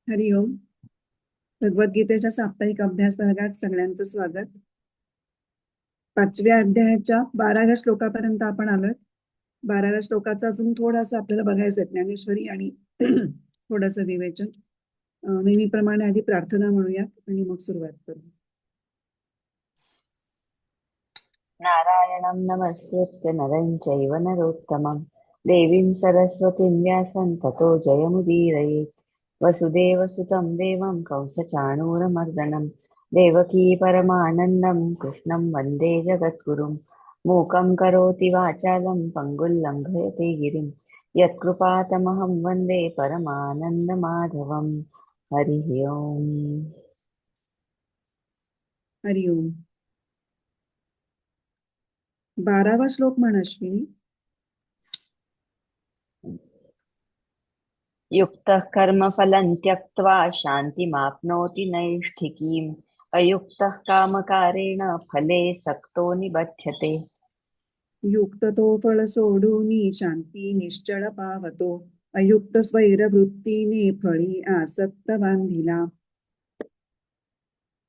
हरिओम. भगवद्गीतेच्या साप्ताहिक अभ्यास वर्गात सगळ्यांचं स्वागत. 5व्या अध्यायाच्या 12व्या श्लोकापर्यंत आपण आलोय. 12व्या श्लोकाचा अजून थोडासा आपल्याला बघायचं आहे, ज्ञानेश्वरी आणि थोडंसं विवेचन. नेहमीप्रमाणे आधी प्रार्थना म्हणूयात आणि मग सुरुवात करू. नारायणं नमस्कृत्य नरं चैव नरोत्तमं देवीं सरस्वतीं व्यासं ततो जयमुदीरयेत्। वसुदेवसुतं देवं कंसचाणूरमर्दनं देवकी परमानन्दं कृष्णं वन्दे जगद्गुरुं। मूकं करोति वाचालं पङ्गुं लङ्घयते गिरिं यत्कृपातमहं वन्दे परमानन्दमाधवं। हरिः ओम्। हरिओम. 12वा श्लोक म्हण अश्विनी. युक्तः कर्मफलं त्यक्त्वा शान्तिमाप्नोति नैष्ठिकीम् अयुक्तः कामकारेण फले सक्तो निबध्यते। युक्त तो फळ सोडूनी शांती निश्चळ पावतो, अयुक्त स्वैरवृत्तीने फळी आसक्त बांधिला.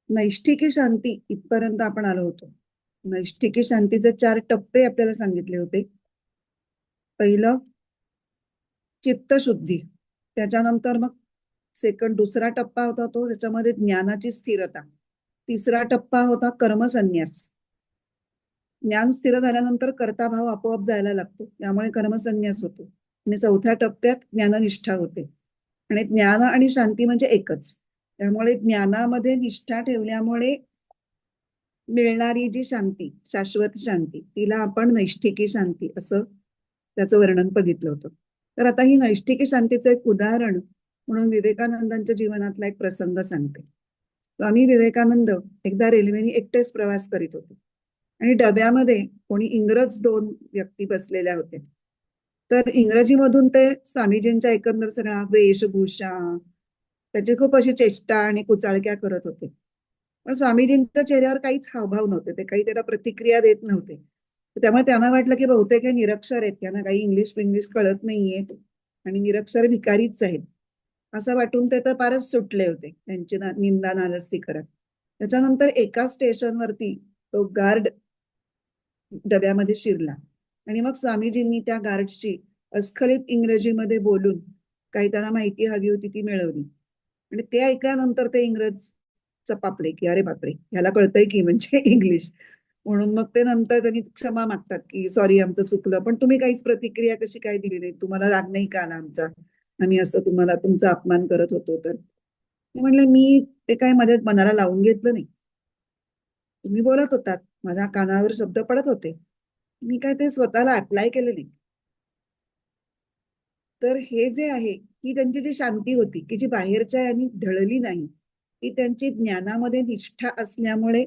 नैष्ठिकी शांती इथपर्यंत आपण आलो होतो. नैष्ठिकी शांतीचे 4 टप्पे आपल्याला सांगितले होते. पहिलं चित्तशुद्धी, त्याच्यानंतर मग दुसरा टप्पा होता तो त्याच्यामध्ये ज्ञानाची स्थिरता. तिसरा टप्पा होता कर्मसन्यास. ज्ञान स्थिर झाल्यानंतर कर्ताभाव आपोआप जायला लागतो, त्यामुळे कर्मसन्यास होतो. आणि चौथ्या टप्प्यात ज्ञाननिष्ठा होते. आणि ज्ञान आणि शांती म्हणजे एकच, त्यामुळे ज्ञानामध्ये निष्ठा ठेवल्यामुळे मिळणारी जी शांती, शाश्वत शांती, तिला आपण नैष्ठिकी शांती असं त्याचं वर्णन बघितलं होतं. तर आता ही नैष्ठिकी शांतीचं एक उदाहरण म्हणून विवेकानंदांच्या जीवनातला एक प्रसंग सांगते. स्वामी विवेकानंद एकदा रेल्वेने एकटेच प्रवास करीत होते आणि डब्यामध्ये कोणी इंग्रज 2 व्यक्ती बसलेल्या होत्या. तर इंग्रजीमधून ते स्वामीजींच्या एकंदर सगळा वेशभूषा, त्याची खूप अशी चेष्टा आणि कुचाळक्या करत होते. पण स्वामीजींच्या चेहऱ्यावर काहीच हावभाव नव्हते, ते काही त्याला प्रतिक्रिया देत नव्हते. त्यामुळे त्यांना वाटलं की बहुतेक हे निरक्षर आहेत, त्यांना काही इंग्लिश कळत नाहीये आणि निरक्षर भिकारीच आहेत असं वाटून ते तर फारच सुटले होते, त्यांची निंदा नालस्ती करत. त्याच्यानंतर एका स्टेशनवरती तो गार्ड डब्यामध्ये शिरला आणि मग स्वामीजींनी त्या गार्डशी अस्खलित इंग्रजीमध्ये बोलून काही त्यांना माहिती हवी होती ती मिळवली. आणि ते ऐकल्यानंतर ते इंग्रज चपापले की अरे बापरे, ह्याला कळतंय की म्हणजे इंग्लिश. म्हणून मग ते नंतर त्यांनी क्षमा मागतात की सॉरी, आमचं चुकलं, पण तुम्ही काहीच प्रतिक्रिया कशी काय दिली नाही, तुम्हाला राग नाही का आला आमचा, आम्ही असं तुम्हाला तुमचा अपमान करत होतो तर. म्हणले मी ते काय माझ्या मनाला लावून घेतलं नाही, तुम्ही बोलत होतात, माझ्या कानावर शब्द पडत होते, मी काय ते स्वतःला अप्लाय केले नाही. तर हे जे आहे, ही त्यांची जी शांती होती की जी बाहेरच्या यांनी ढळली नाही, ती त्यांची ज्ञानामध्ये निष्ठा असल्यामुळे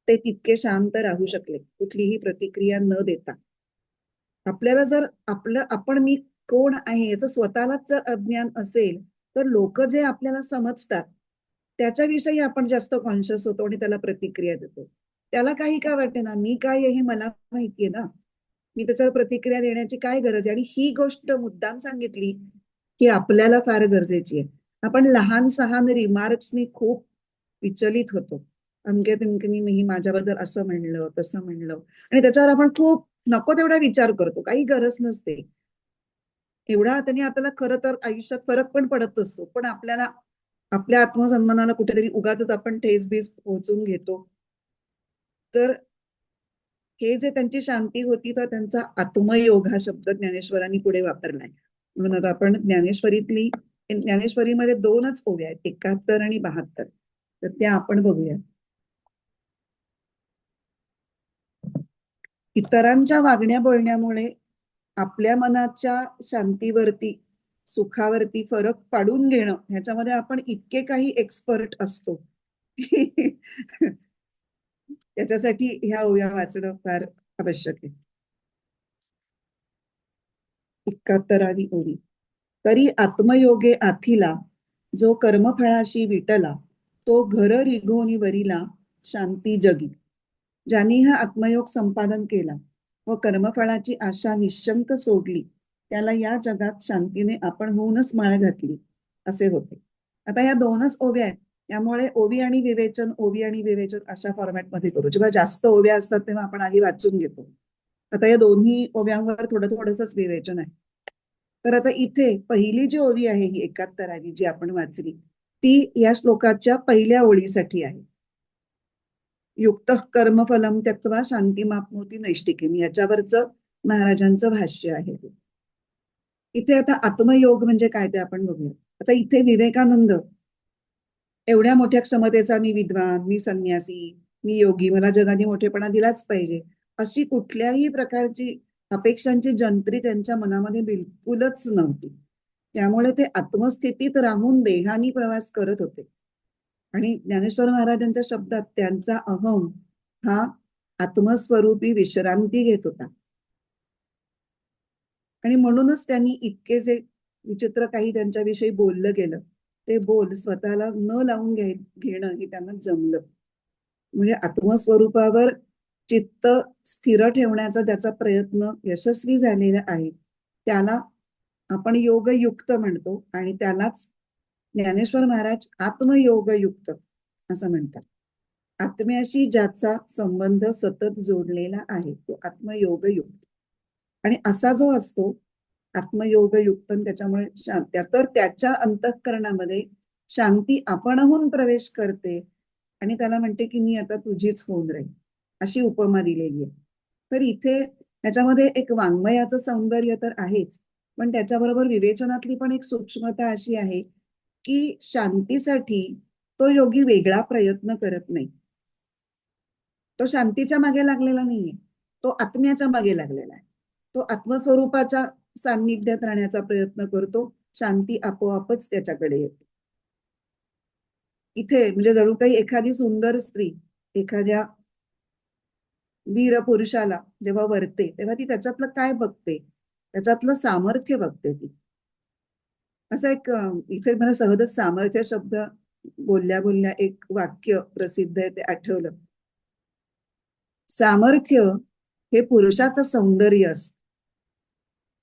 ते तितके शांत राहू शकले, कुठलीही प्रतिक्रिया न देता. आपल्याला जर आपण मी कोण आहे याचं स्वतःलाच जर अज्ञान असेल, तर लोक जे आपल्याला समजतात त्याच्याविषयी आपण जास्त कॉन्शियस होतो आणि त्याला प्रतिक्रिया देतो. त्याला काही का वाटते ना, मी काय आहे हे मला माहितीये ना, मी त्याच्यावर प्रतिक्रिया देण्याची काय गरज आहे. आणि ही गोष्ट मुद्दाम सांगितली की आपल्याला फार गरजेची आहे. आपण लहान सहान रिमार्क्सनी खूप विचलित होतो. अमक्या तिमक्यानी मी माझ्याबद्दल असं म्हणलं तसं म्हणलं आणि त्याच्यावर आपण खूप नको तेवढा विचार करतो, काही गरज नसते. एवढा त्यांनी आपल्याला खरं तर आयुष्यात फरक पण पडत असतो, पण आपल्याला आपल्या आत्मसन्मानाला कुठेतरी उगाच आपण ठेस बीस पोहोचून घेतो. तर हे जे त्यांची शांती होती, तर त्यांचा आत्मयोग हा शब्द ज्ञानेश्वरांनी पुढे वापरलाय. म्हणून आता आपण ज्ञानेश्वरीमध्ये 2च ओव्या आहेत, 71 आणि 72, तर त्या आपण बघूया. इतरांच्या वागण्या बोलण्यामुळे आपल्या मनाच्या शांतीवरती, सुखावरती फरक पाडून घेणं, ह्याच्यामध्ये आपण इतके काही एक्सपर्ट असतो त्याच्यासाठी ह्या ओव्या वाचणं फार आवश्यक आहे. 71वी ओवी. तरी आत्मयोगे आथिला, जो कर्मफळाशी विटला, तो घर रिघोनी वरिला शांती जगी. ज्यांनी हा आत्मयोग संपादन केला व कर्मफळाची आशा निशंक सोडली, त्याला या जगात शांतीने आपण होऊनच माळ घातली असे होते. आता या दोनच ओव्या आहेत, त्यामुळे ओवी आणि विवेचन, ओवी आणि विवेचन अशा फॉर्मॅटमध्ये करू. जेव्हा जास्त ओव्या असतात तेव्हा आपण आधी वाचून घेतो. आता या दोन्ही ओव्यांवर थोडं थोडंसंच विवेचन आहे. तर आता इथे पहिली जी ओवी आहे ही 71 जी आपण वाचली, ती या श्लोकाच्या पहिल्या ओळीसाठी आहे. युक्त कर्मफलम त्यक्त्वा शांतिमाप्नोती नैष्टिकीम, याच्यावरचं महाराजांचं भाष्य आहे. इथे आता आत्मयोग म्हणजे काय ते आपण बघूया. आता इथे विवेकानंद एवढ्या मोठ्या क्षमतेचा, मी विद्वान, मी संन्यासी, मी योगी, मला जगाने मोठेपणा दिलाच पाहिजे, अशी कुठल्याही प्रकारची अपेक्षांची जंत्री त्यांच्या मनामध्ये बिलकुलच नव्हती. त्यामुळे ते आत्मस्थितीत राहून देहानी प्रवास करत होते. आणि ज्ञानेश्वर महाराजांच्या शब्दात त्यांचा अहम हा आत्मस्वरूपी विश्रांती घेत होता. आणि म्हणूनच त्यांनी इतके जे विचित्र काही त्यांच्याविषयी बोललं गेलं, ते बोल स्वतःला न लावून घेणं हे त्यांना जमलं. म्हणजे आत्मस्वरूपावर चित्त स्थिर ठेवण्याचा ज्याचा प्रयत्न यशस्वी झालेला आहे, त्याला आपण योगयुक्त म्हणतो. आणि त्यालाच ज्ञानेश्वर महाराज आत्मयोगयुक्त असं म्हणतात. आत्म्याशी ज्याचा संबंध सतत जोडलेला आहे तो आत्मयोगयुक्त. आणि असा जो असतो आत्मयोगयुक्त, त्याच्यामुळे तर त्याच्या अंतःकरणामध्ये शांती आपणहून प्रवेश करते आणि त्याला म्हणते की मी आता तुझीच होऊन राहील, अशी उपमा दिलेली आहे. तर इथे त्याच्यामध्ये एक वाङ्मयाचं सौंदर्य तर आहेच, पण त्याच्याबरोबर विवेचनातली पण एक सूक्ष्मता अशी आहे की शांतीसाठी तो योगी वेगळा प्रयत्न करत नाही. तो शांतीच्या मागे लागलेला नाहीये, तो आत्म्याच्या मागे लागलेला आहे. तो आत्मस्वरूपाच्या सान्निध्यात राहण्याचा प्रयत्न करतो, शांती आपोआपच त्याच्याकडे येते. इथे म्हणजे जणू काही एखादी सुंदर स्त्री एखाद्या वीर पुरुषाला जेव्हा वरते तेव्हा ती त्याच्यातलं काय बघते, त्याच्यातलं सामर्थ्य बघते ती. असं एक इथे मला सहजच सामर्थ्य शब्द बोलल्या बोलल्या एक वाक्य प्रसिद्ध आहे ते आठवलं. सामर्थ्य हे पुरुषाचं सौंदर्य असतं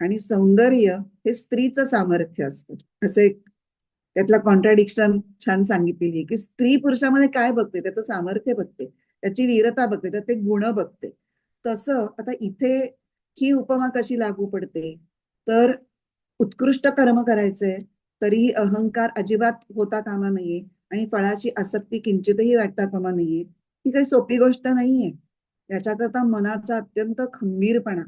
आणि सौंदर्य हे स्त्रीचं सामर्थ्य असतं. असं एक त्यातला कॉन्ट्राडिक्शन छान सांगितलेली आहे की स्त्री पुरुषामध्ये काय बघते, त्याचं सामर्थ्य बघते, त्याची वीरता बघते, त्याचे गुण बघते. तसं आता इथे ही उपमा कशी लागू पडते, तर उत्कृष्ट कर्म करायचंय तरीही अहंकार अजिबात होता कामा नाहीये आणि फळाची आसक्ती किंचितही वाटता कामा नाहीये. ही काही सोपी गोष्ट नाहीये. त्याच्याकरता मनाचा अत्यंत खंबीरपणा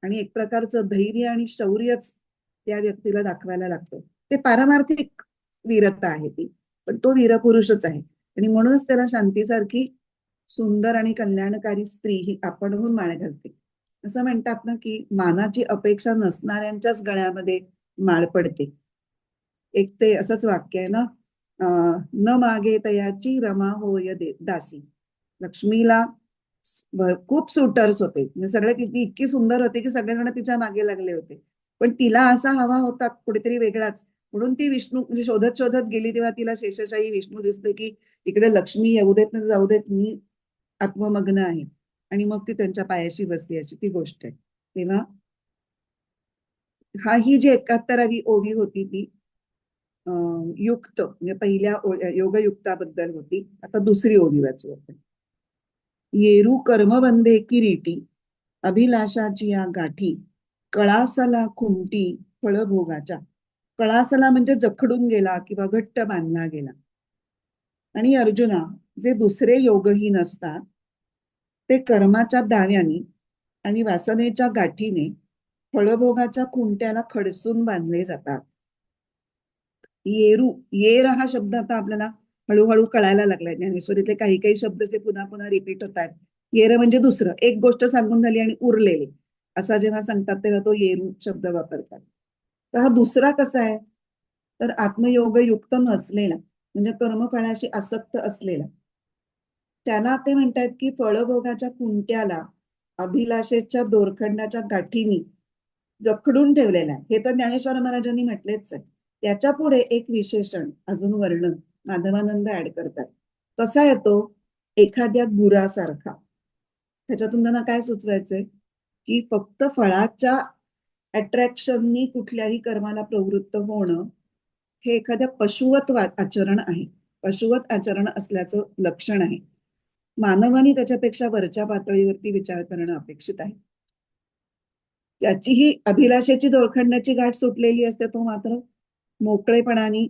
आणि एक प्रकारचं धैर्य आणि शौर्यच त्या व्यक्तीला दाखवायला लागतं. ते पारमार्थिक वीरता आहे ती, पण तो वीरपुरुषच आहे. आणि म्हणूनच त्याला शांतीसारखी सुंदर आणि कल्याणकारी स्त्री ही आपणहून माळ घालते. असं म्हणतात ना की मानाची अपेक्षा नसणाऱ्यांच्याच गळ्यामध्ये माळ पडते. एक ते असंच वाक्य आहे ना, न मागे तयाची रमा होय दासी. लक्ष्मीला खूप सुटर्स होते, म्हणजे सगळे ती इतकी सुंदर होती की सगळेजण तिच्या मागे लागले होते, पण तिला असा हवा होता कुठेतरी वेगळाच. म्हणून ती विष्णू म्हणजे शोधत शोधत गेली, तेव्हा तिला शेषशाही विष्णू दिसले की इकडे लक्ष्मी येऊ देत ना जाऊ देत, मी आत्ममग्न आहे. आणि मग ती त्यांच्या पायाशी बसली, अशी ती गोष्ट आहे. तेव्हा ही जी 71वी ओवी होती ती युक्त म्हणजे पहिल्या योगयुक्ताबद्दल होती. आता दुसरी ओवी वाचू आपण. येरू कर्मबंधे किरीटी अभिलाषाची या गाठी कळासला खुंटी फळभोगाच्या. कळासला म्हणजे जखडून गेला किंवा घट्ट बांधला गेला. आणि अर्जुना, जे दुसरे योगहीन असतात ते कर्माच्या दाव्याने आणि वासनेच्या गाठीने फळभोगाच्या खुंट्याला खडसून बांधले जातात. येरू, येर हा शब्द आता आपल्याला हळूहळू कळायला लागलाय. ज्ञानेश्वरीतले काही काही शब्द जे पुन्हा पुन्हा रिपीट होत आहेत. येर म्हणजे दुसरं, एक गोष्ट सांगून झाली आणि उरलेले, असा जेव्हा सांगतात तेव्हा तो येरू शब्द वापरतात. तर हा दुसरा कसा आहे, तर आत्मयोगयुक्त नसलेला म्हणजे कर्मफळाशी आसक्त असलेला, त्याला ते म्हणतात की फळभोगाच्या कुंट्याला अभिलाषेच्या दोरखंडाच्या गाठीनी जखडून ठेवलेला आहे. हे तर ज्ञानेश्वर महाराजांनी म्हटलेच आहे. त्याच्या पुढे एक विशेषण अजून वर्णन माधवानंद ऍड करतात. कसा येतो, एखाद्या गुरासारखा. त्याच्यातून त्यांना काय सुचवायचंय की फक्त फळाच्या अट्रॅक्शननी कुठल्याही कर्माला प्रवृत्त होणं हे एखाद्या पशुवत आचरण आहे. पशुवत आचरण असल्याचं लक्षण आहे. मानवाने त्याच्यापेक्षा वरच्या पातळीवरती विचार करणं अपेक्षित आहे. त्याचीही अभिलाषेची दोरखंडाची गाठ सुटलेली असते, तो मात्र मोकळेपणाने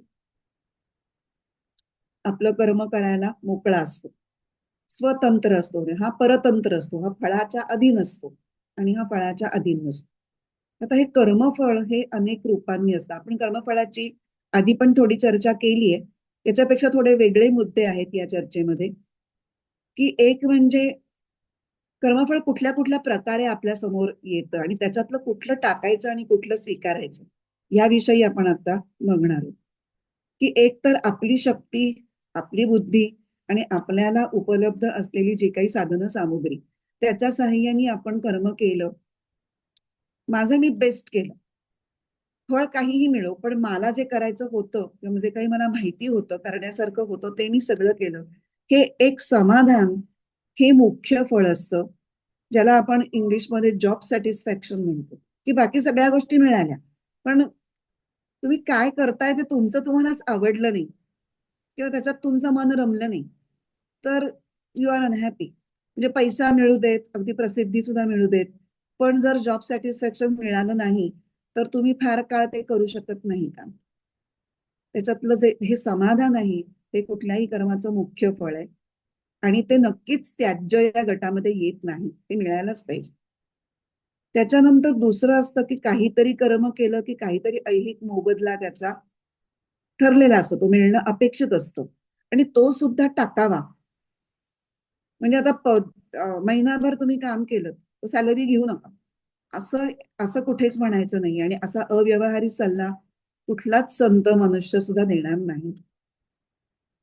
आपलं कर्म करायला मोकळा असतो, स्वतंत्र असतो. हा परतंत्र असतो, हा फळाच्या अधीन असतो आणि हा फळाच्या अधीन नसतो. आता हे कर्मफळ हे अनेक रूपांनी असतं. आपण कर्मफळाची आधी पण थोडी चर्चा केली आहे. त्याच्यापेक्षा थोडे वेगळे मुद्दे आहेत या चर्चेमध्ये. की एक म्हणजे कर्मफळ कुठल्या कुठल्या प्रकारे आपल्या समोर येतं आणि त्याच्यातलं कुठलं टाकायचं आणि कुठलं स्वीकारायचं याविषयी आपण आता बघणार आहोत. की एक तर आपली शक्ती, आपली बुद्धी आणि आपल्याला उपलब्ध असलेली जी काही साधन सामुग्री, त्याच्या साहाय्याने आपण कर्म केलं. माझं मी बेस्ट केलं, फळ काहीही मिळो, पण मला जे करायचं होतं किंवा जे काही मला माहिती होतं करण्यासारखं होतं ते मी सगळं केलं, हे एक समाधान, हे मुख्य फळ असतं. ज्याला आपण इंग्लिशमध्ये जॉब सॅटिस्फॅक्शन म्हणतो. की बाकी सगळ्या गोष्टी मिळाल्या, पण तुम्ही काय करताय ते तुमचं तुम्हालाच आवडलं नाही किंवा त्याच्यात तुमचं मन रमलं नाही, तर यू आर अनहॅपी. म्हणजे पैसा मिळू देत, अगदी प्रसिद्धी सुद्धा मिळू देत, पण जर जॉब सॅटिस्फॅक्शन मिळालं नाही तर तुम्ही फार काळ ते करू शकत नाही का. त्याच्यातलं जे हे समाधान आहे ते कुठल्याही कर्माचं मुख्य फळ आहे आणि ते नक्कीच त्याज्य या गटामध्ये येत नाही, ते मिळायलाच पाहिजे. त्याच्यानंतर दुसरं असतं की काहीतरी कर्म केलं की काहीतरी ऐहिक मोबदला त्याचा ठरलेला असतो, तो मिळणं अपेक्षित असतं आणि तो सुद्धा टाकावा. म्हणजे आता महिनाभर तुम्ही काम केलं तर सॅलरी घेऊ नका, असं असं कुठेच म्हणायचं नाही आणि असा अव्यवहारी सल्ला कुठलाच संत मनुष्य सुद्धा देणार नाही.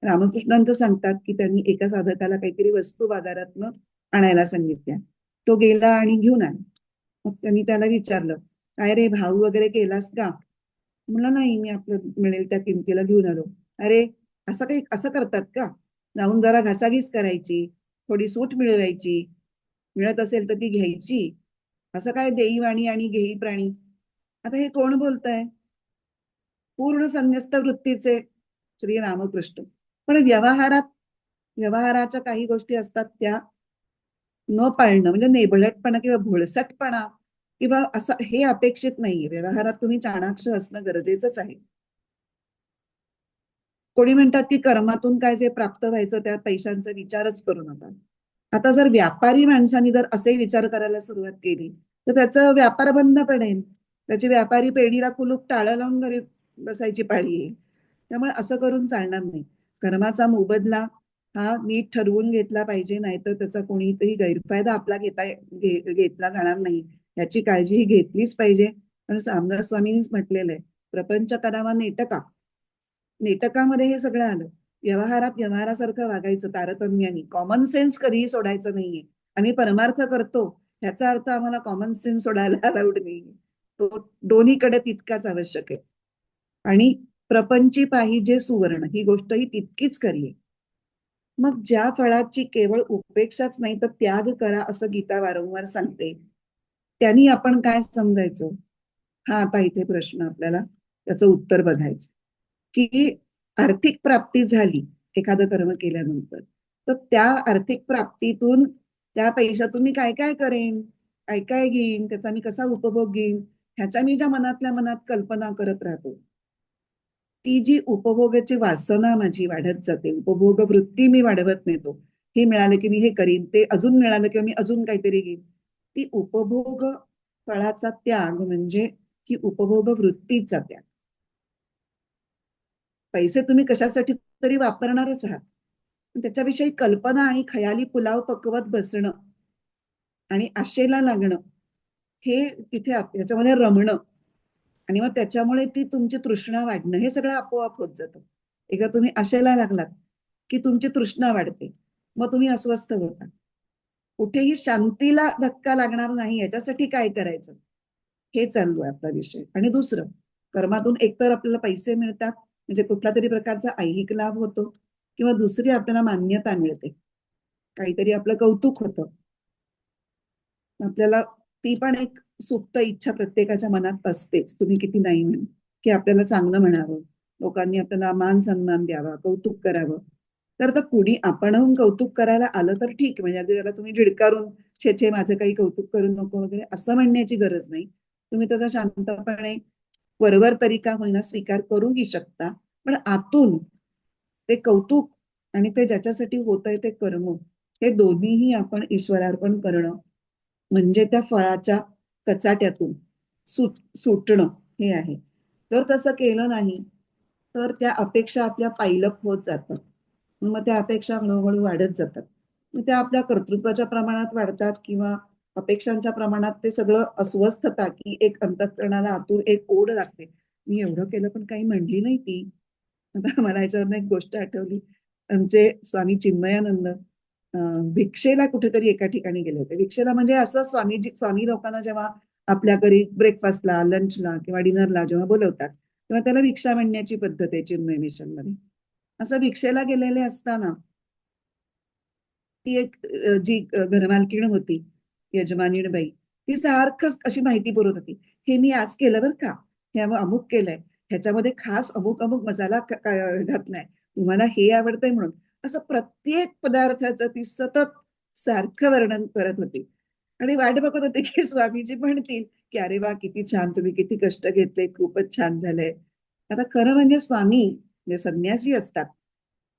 रामकृष्णांत सांगतात की त्यांनी एका साधकाला काहीतरी वस्तू बाजारातनं आणायला सांगितल्या. तो गेला आणि घेऊन आला. मग त्यांनी त्याला विचारलं, काय रे, भाव वगैरे केलास का? म्हणलं नाही, मी आपलं मिळेल त्या किमतीला घेऊन आलो. अरे, असं काही असं करतात का? जाऊन जरा घासाघीस करायची, थोडी सूट मिळवायची, मिळत असेल तर ती घ्यायची. असं काय देईवाणी आणि घेई प्राणी. आता हे कोण बोलतंय? पूर्ण संन्यस्त वृत्तीचे श्री रामकृष्ण. पण व्यवहाराच्या काही गोष्टी असतात त्या न पाळणं म्हणजे नेबळटपणा किंवा भोळसटपणा किंवा असं हे अपेक्षित नाहीये. व्यवहारात तुम्ही चाणाक्ष असणं गरजेचंच आहे. कोणी म्हणतात की कर्मातून काय जे प्राप्त व्हायचं त्या पैशांचा विचारच करू नका. आता जर व्यापारी माणसांनी जर असे विचार करायला सुरुवात केली तर त्याचा व्यापार बंद पडेल. त्याची व्यापारी पेढीला कुलूप टाळं लावून घरी बसायची पाळी येईल. त्यामुळे असं करून चालणार नाही. कर्माचा मोबदला हा नीट ठरवून घेतला पाहिजे, नाहीतर त्याचा कोणीतरी गैरफायदा आपला घेतला जाणार नाही याची काळजी ही घेतलीच पाहिजे. पण रामदास स्वामींनीच म्हटलेलं आहे, प्रपंच करावा नेटका. नेटकामध्ये हे सगळं आलं. व्यवहारात व्यवहारासारखं वागायचं तारतम्याने. कॉमन सेन्स कधीही सोडायचं नाहीये. आम्ही परमार्थ करतो ह्याचा अर्थ आम्हाला कॉमन सेन्स सोडायला अलाउड नाहीये. तो दोन्हीकडे तितकाच आवश्यक आहे. आणि प्रपंची पाहिजे सुवर्ण ही गोष्टही तितकीच खरी आहे. मग ज्या फळाची केवळ उपेक्षाच नाही तर त्याग करा असं गीता वारंवार सांगते, त्यांनी आपण काय समजायचं, हा आता इथे प्रश्न आपल्याला त्याचं उत्तर बघायचं. की आर्थिक प्राप्ती झाली एखादं कर्म केल्यानंतर, तर त्या आर्थिक प्राप्तीतून त्या पैशातून मी काय काय करेन, काय काय घेईन, त्याचा मी कसा उपभोग घेईन, ह्याच्या मी ज्या मनातल्या मनात कल्पना करत राहतो, ती जी उपभोगाची वासना माझी वाढत जाते, उपभोग वृत्ती मी वाढवत नेतो. हे मिळालं की मी हे करीन, ते अजून मिळालं किंवा मी अजून काहीतरी घेईन. ती उपभोग फळाचा त्याग म्हणजे ही उपभोग वृत्तीचा त्याग. पैसे तुम्ही कशासाठी तरी वापरणारच आहात, त्याच्याविषयी कल्पना आणि खयाली पुलाव पकवत बसणं आणि आशेला लागणं, हे तिथे याच्यामध्ये रमणं आणि मग त्याच्यामुळे ती तुमची तृष्णा वाढणं, हे सगळं आपोआप होत जातं. एकदा तुम्ही आशेला लागलात की तुमची तृष्णा वाढते, मग तुम्ही अस्वस्थ होता. कुठेही शांतीला धक्का लागणार नाही याच्यासाठी काय करायचं, हे चालू आहे आपला विषय. आणि दुसरं, कर्मातून एकतर आपल्याला पैसे मिळतात म्हणजे कुठला तरी प्रकारचा ऐहिक लाभ होतो, किंवा दुसरी आपल्याला मान्यता मिळते, काहीतरी आपलं कौतुक होतं. आपल्याला ती पण एक सुप्त इच्छा प्रत्येकाच्या मनात असतेच, तुम्ही किती नाही म्हणा, की आपल्याला चांगलं म्हणावं, लोकांनी आपल्याला मान सन्मान द्यावा, कौतुक करावं. तर आता कुणी आपणहून कौतुक करायला आलं तर ठीक, म्हणजे अगदी त्याला तुम्ही झिडकारून छे छे माझं काही कौतुक करू नको वगैरे असं म्हणण्याची गरज नाही. तुम्ही त्याचा शांतपणे वरवर तरी का होईना स्वीकार करूही शकता. पण आतून ते कौतुक आणि ते ज्याच्यासाठी होतंय ते कर्म, हे दोन्हीही आपण ईश्वरार्पण करणं म्हणजे त्या फळाच्या कचाट्यातून सुटणं हे आहे. जर तसं केलं नाही तर त्या अपेक्षा आपल्या पायलप होत जातात. मग त्या अपेक्षा हळूहळू वाढत जातात. मग त्या आपल्या कर्तृत्वाच्या प्रमाणात वाढतात किंवा अपेक्षांच्या प्रमाणात ते सगळं अस्वस्थता की एक अंतःकरणाला आतून एक ओढ लागते. मी एवढं केलं पण काही म्हणली नाही ती. आता मला याच्यावरनं एक गोष्ट आठवली. आमचे स्वामी चिन्मयानंद भिक्षेला कुठेतरी एका ठिकाणी गेले होते. भिक्षेला म्हणजे असं स्वामी लोकांना जेव्हा आपल्या घरी ब्रेकफास्टला, लंचला किंवा डिनरला जेव्हा बोलवतात तेव्हा त्याला भिक्षा म्हणण्याची पद्धत आहे चिन्मय मिशन मध्ये. असं भिक्षेला गेलेले असताना ती एक जी घरमालकीण होती, यजमानीण बाई, ती सारखं अशी माहिती पुरवत होती. हे मी आज केलं बरं का, हे अमुक केलंय, ह्याच्यामध्ये खास अमुक अमुक मसाला घातलाय, तुम्हाला हे आवडतंय म्हणून. असं प्रत्येक पदार्थाचं ती सतत सारखं वर्णन करत होती आणि वाट बघत होते की स्वामीजी म्हणतील की अरे वा किती छान, तुम्ही किती कष्ट घेतले, खूपच छान झालंय. आता खरं म्हणजे स्वामी जे संन्यासी असतात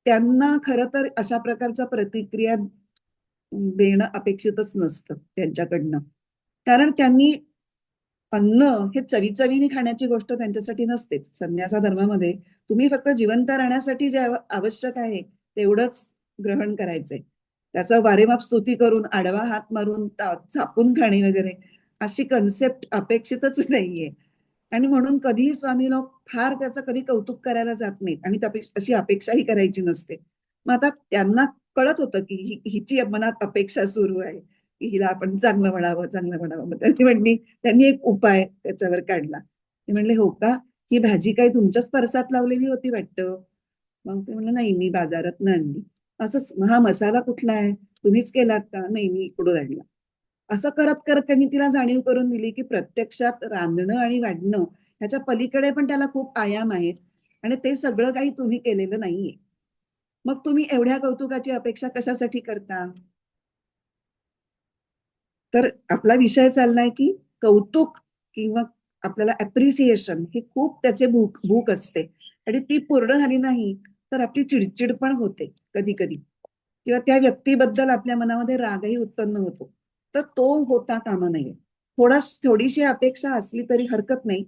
त्यांना खरं तर अशा प्रकारच्या प्रतिक्रिया देणं अपेक्षितच नसतं त्यांच्याकडनं. कारण त्यांनी अन्न हे चवीचवीने खाण्याची गोष्ट त्यांच्यासाठी नसतेच. संन्यासा धर्मामध्ये तुम्ही फक्त जिवंत राहण्यासाठी जे आवश्यक आहे तेवढंच ग्रहण करायचंय. त्याचं वारेमाप स्तुती करून आडवा हात मारून चापून खाणे वगैरे अशी कन्सेप्ट अपेक्षितच नाहीये. आणि म्हणून कधीही स्वामी लोक फार त्याचं कधी कौतुक करायला जात नाहीत आणि अशी अपेक्षाही करायची नसते. मग आता त्यांना कळत होतं की हिची मनात अपेक्षा सुरू आहे की हिला आपण चांगलं म्हणावं, चांगलं म्हणावं. मग त्यांनी एक उपाय त्याच्यावर काढला. ते म्हणले हो का, ही भाजी काही तुमच्याच परसात लावलेली होती वाटतं. मग ते म्हणलं नाही, मी बाजारात आणली. असंच, हा मसाला कुठला आहे, तुम्हीच केलात का, नाही मी इकडून आणला. असं करत करत त्यांनी तिला जाणीव करून दिली की प्रत्यक्षात रांधणं आणि वाढणं ह्याच्या पलीकडे पण त्याला खूप आयाम आहेत आणि ते सगळं काही तुम्ही केलेलं नाहीये. मग तुम्ही एवढ्या कौतुकाची अपेक्षा कशासाठी करता. तर आपला विषय चाललाय की कौतुक किंवा आपल्याला अप्रिसिएशन हे खूप त्याचे भूक भूक असते आणि ती पूर्ण झाली नाही तर आपली चिडचिड पण होते कधी कधी किंवा त्या व्यक्तीबद्दल आपल्या मनामध्ये रागही उत्पन्न होतो. तर तो होता कामा नये. थोडीशी अपेक्षा असली तरी हरकत नाही,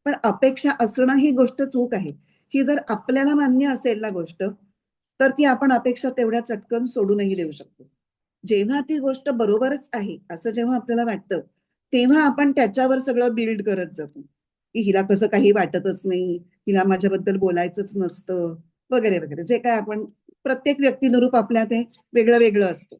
पण अपेक्षा असणं ही गोष्ट चूक आहे. ही जर आपल्याला मान्य असेल ना गोष्ट, तर ती आपण अपेक्षा तेवढ्या चटकन सोडूनही देऊ शकतो. जेव्हा ती गोष्ट बरोबरच आहे असं जेव्हा आपल्याला वाटतं तेव्हा आपण त्याच्यावर सगळं बिल्ड करत जातो की हिला कसं काही वाटतच नाही, हिला माझ्याबद्दल बोलायचंच नसतं वगैरे वगैरे, जे काय आपण प्रत्येक व्यक्तीनुरूप आपल्या ते वेगळं वेगळं असतं.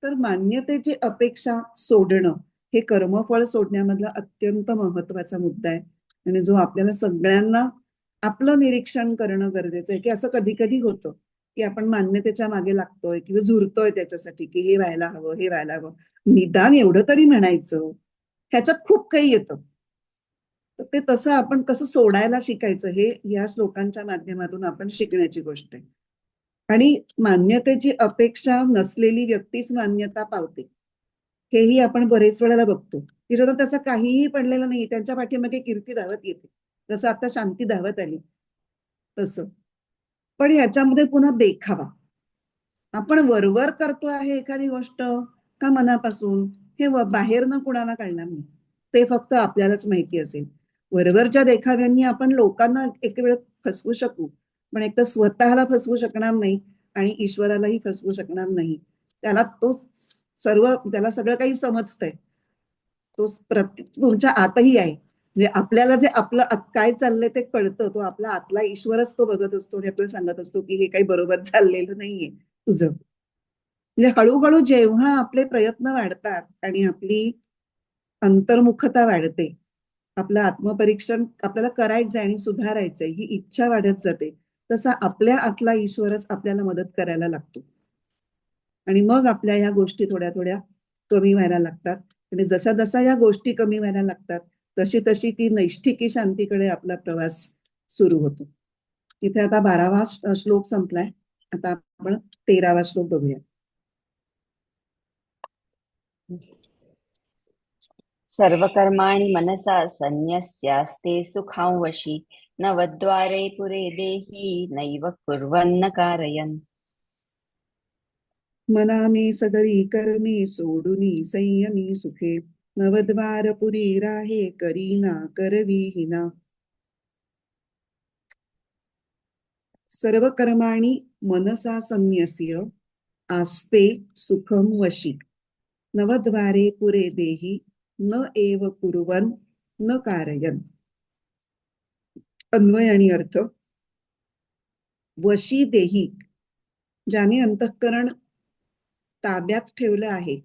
तर मान्यतेची अपेक्षा सोडणं हे कर्मफळ सोडण्यामधला अत्यंत महत्वाचा मुद्दा आहे आणि जो आपल्याला सगळ्यांना आपलं निरीक्षण करणं गरजेचं आहे. की असं कधी कधी होतं की आपण मान्यतेच्या मागे लागतोय किंवा झुरतोय त्याच्यासाठी की हे व्हायला हवं, हे व्हायला हवं, निदान एवढं तरी म्हणायचं. ह्याच्यात खूप काही येतं. तर ते तसं आपण कसं सोडायला शिकायचं हे या श्लोकांच्या माध्यमातून आपण शिकण्याची गोष्ट आहे. आणि मान्यतेची अपेक्षा नसलेली व्यक्तीच मान्यता पावते हेही आपण बरेच वेळेला बघतो की जेव्हा त्याचं काहीही पडलेलं नाही त्यांच्या पाठीमागे कीर्ती धावत येते. जसं आता शांती धावत आली तसं. पण ह्याच्यामध्ये पुन्हा देखावा, आपण वरवर करतो आहे एखादी गोष्ट का मनापासून हे बाहेरनं कुणाला कळणार नाही. ते फक्त आपल्यालाच माहिती असेल. वरवरच्या देखाव्यांनी आपण लोकांना एक वेळ फसवू शकू, पण एक तर स्वतःला फसवू शकणार नाही आणि ईश्वरालाही फसवू शकणार नाही. त्याला तो त्याला सगळं काही समजतंय. तो तुमच्या आतही आहे. म्हणजे आपल्याला जे आपलं काय चाललंय ते कळतं. तो आपला आतला ईश्वरच तो बघत असतो आणि आपल्याला सांगत असतो की हे काही बरोबर चाललेलं नाहीये तुझं. म्हणजे हळूहळू जेव्हा आपले प्रयत्न वाढतात आणि आपली अंतर्मुखता वाढते, आपलं आत्मपरीक्षण आपल्याला करायचंय आणि सुधारायचंय ही इच्छा वाढत जाते, तसा आपल्या आतला ईश्वरच आपल्याला मदत करायला लागतो आणि मग आपल्या ह्या गोष्टी थोड्या थोड्या कमी व्हायला लागतात. आणि जशा जशा या गोष्टी कमी व्हायला लागतात तशी तशी ती नैष्ठिकी शांतीकडे आपला प्रवास सुरू होतो. तिथे आता 12वा श्लोक संपलाय. आता आपण 13वा श्लोक बघूया. सर्वकर्माणि मनसा संन्यस्यास्ते सुखांवशी नवद्वारे पुरे देहि नैव कुर्वन्न कारयन्. मनाने सगळी कर्मे सोडुनी संयमी सुखे नवद्वार पुरी राहे करीना करविहीना. सर्व कर्माणि मनसा संन्यस्य आस्ते सुखम वशी नवद्वारे पुरे देहि न एव कुर्वन् न कारयन्. अन्वय आणि अर्थ. वशी देही, ज्याने अंतःकरण ताब्यात ठेवलं आहे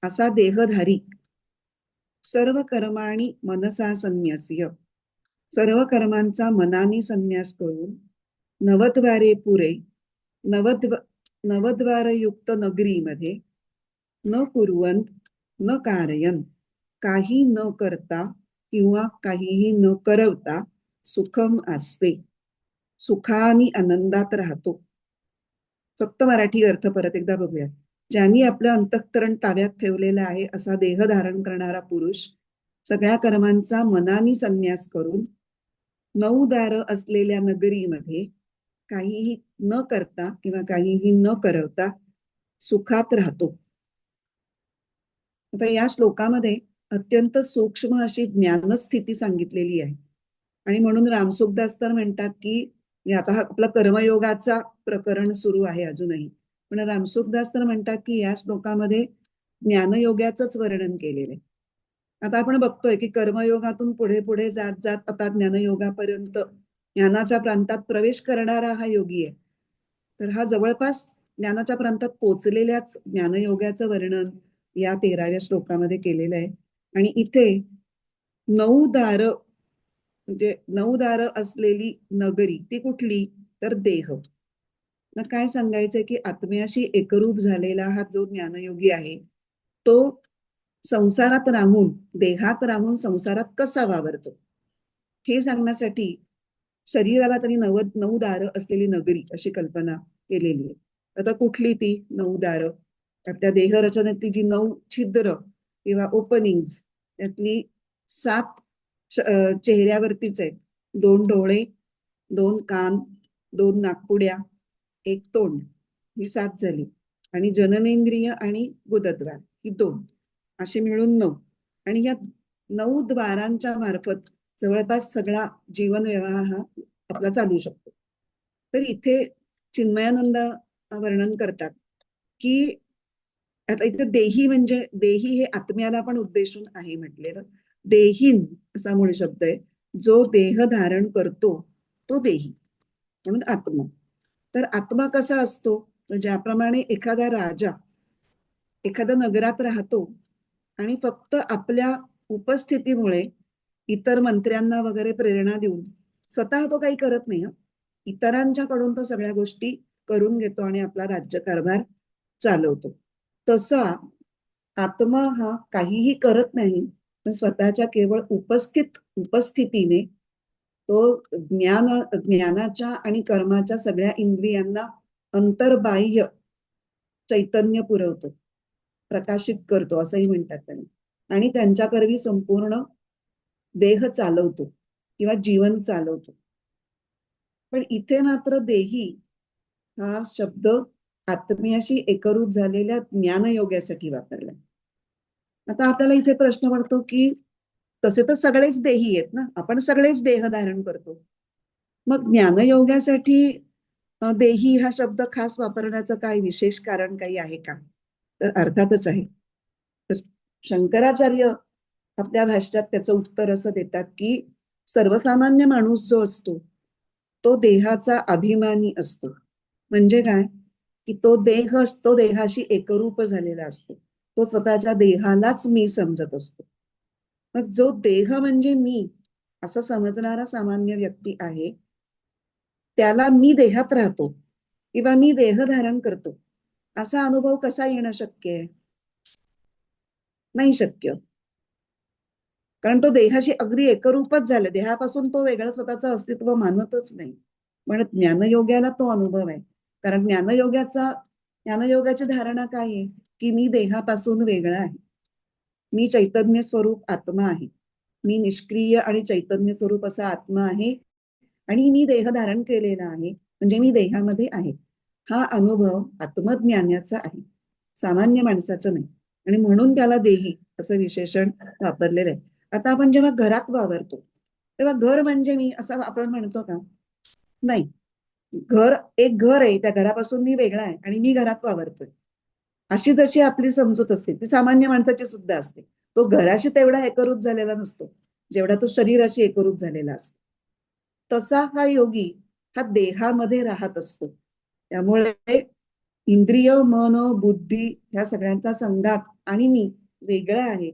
असा देहधारी, सर्व कर्माणी मनसा संन्यस्य, सर्व कर्मांचा मनाने संन्यास करून नवद्वारे पुरे, नवद्वारयुक्त नगरीमध्ये न कुर्वंत न कारयन, काही न करता किंवा काहीही न करवता सुखम असते, सुखानी आनंदात राहतो. फक्त मराठी अर्थ परत एकदा बघूया. ज्यांनी आपलं अंतःकरण ताब्यात ठेवलेलं आहे असा देह धारण करणारा पुरुष सगळ्या कर्मांचा मनानी संन्यास करून 9 दारं असलेल्या नगरीमध्ये काहीही न करता किंवा काहीही न करवता सुखात राहतो. आता या श्लोकामध्ये अत्यंत सूक्ष्म अशी ज्ञानस्थिती सांगितलेली आहे. आणि म्हणून रामसुखदास तर म्हणतात की आता हा आपला कर्मयोगाचा प्रकरण सुरू आहे अजूनही, पण रामसुखदास तर म्हणतात की या श्लोकामध्ये ज्ञानयोगाचंच वर्णन केलेलं आहे. आता आपण बघतोय की कर्मयोगातून पुढे पुढे जात जात आता ज्ञानयोगापर्यंत ज्ञानाच्या प्रांतात प्रवेश करणारा हा योगी आहे. तर हा जवळपास ज्ञानाच्या प्रांतात पोचलेल्याच ज्ञानयोगाचं वर्णन या 13व्या श्लोकामध्ये केलेलं आहे. आणि इथे 9 दारं, म्हणजे 9 दारं असलेली नगरी ती कुठली, तर देह. ना काय सांगायचंय की आत्म्याशी एकरूप झालेला हा जो ज्ञानयोगी आहे तो संसारात राहून, देहात राहून संसारात कसा वावरतो हे सांगण्यासाठी शरीराला तरी 9 दारं असलेली नगरी अशी कल्पना केलेली आहे. आता कुठली ती 9 दारं? आपल्या देहरचनेतली जी 9 छिद्र किंवा ओपनिंग्स त्यातली 7 चेहऱ्यावरतीच आहेत. 2 डोळे, 2 कान, 2 नाकपुड्या, 1 तोंड, ही 7 झाली. आणि जननेंद्रिय आणि गुदद्वार ही 2, अशी मिळून 9. आणि या 9 द्वारांच्या मार्फत जवळपास सगळा जीवन व्यवहार हा आपला चालू शकतो. तर इथे चिन्मयानंद वर्णन करतात की आता इथे देही म्हणजे देही हे आत्म्याला पण उद्देशून आहे म्हटलेलं. देहीन असा मूळ शब्द आहे. जो देह धारण करतो तो देही, म्हणून आत्मा. तर आत्मा कसा असतो, तर ज्याप्रमाणे एखादा राजा एखाद्या नगरात राहतो आणि फक्त आपल्या उपस्थितीमुळे इतर मंत्र्यांना वगैरे प्रेरणा देऊन स्वतः तो काही करत नाही, इतरांच्याकडून तो सगळ्या गोष्टी करून घेतो आणि आपला राज्यकारभार चालवतो. तसा आत्मा हा काहीही करत नाही, पण स्वतःच्या केवळ उपस्थितीने तो ज्ञानाच्या आणि कर्माच्या सगळ्या इंद्रियांना अंतर्बाह्य चैतन्य पुरवतो, प्रकाशित करतो असंही म्हणतात त्यांनी. आणि त्यांच्याकरवी संपूर्ण देह चालवतो किंवा जीवन चालवतो. पण इथे मात्र देही हा शब्द आत्म्याशी एकरूप झालेल्या ज्ञानयोगासाठी वापरला. आता आपल्याला इथे प्रश्न पडतो की तसे तर सगळेच देही आहेत ना, आपण सगळेच देह धारण करतो, मग ज्ञानयोगासाठी देही हा शब्द खास वापरण्याचं काय विशेष कारण काही आहे का? तर अर्थातच आहे. तर शंकराचार्य आपल्या भाष्यात त्याचं उत्तर असं देतात की सर्वसामान्य माणूस जो असतो तो देहाचा अभिमानी असतो. म्हणजे काय की तो देहाशी एकरूप झालेला असतो, तो स्वतःच्या देहालाच मी समजत असतो. मग जो देह म्हणजे मी असं समजणारा सामान्य व्यक्ती आहे त्याला मी देहात राहतो किंवा मी देह धारण करतो असा अनुभव कसा येणं शक्य आहे? नाही शक्य. कारण तो देहाशी अगदी एकरूपच झाला, देहापासून तो वेगळं स्वतःचं अस्तित्व मानतच नाही. म्हणत ज्ञानयोग्याला तो अनुभव आहे. कारण ज्ञानयोगाची धारणा काय आहे, की मी देहापासून वेगळा आहे, मी चैतन्य स्वरूप आत्मा आहे, मी निष्क्रिय आणि चैतन्य स्वरूप असा आत्मा आहे आणि मी देह धारण केलेला आहे, म्हणजे मी देहामध्ये आहे. हा अनुभव आत्मज्ञानाचा आहे, सामान्य माणसाचं नाही. आणि म्हणून त्याला देही असं विशेषण वापरलेलं आहे. आता आपण जेव्हा घरात वावरतो तेव्हा घर म्हणजे मी असं आपण म्हणतो का? नाही. एक घर आहे, त्या घरापासून मी वेगळा आहे आणि मी घरात वावरतोय, अशी जशी आपली समजूत असते ती सामान्य माणसाची सुद्धा असते. तो घराशी तेवढा एकरूप झालेला नसतो जेवढा तो शरीराशी एकरूप झालेला असतो. तसा हा योगी हा देहामध्ये राहत असतो. त्यामुळे इंद्रिय, मन, बुद्धी ह्या सगळ्यांचा संघात आणि मी वेगळा आहे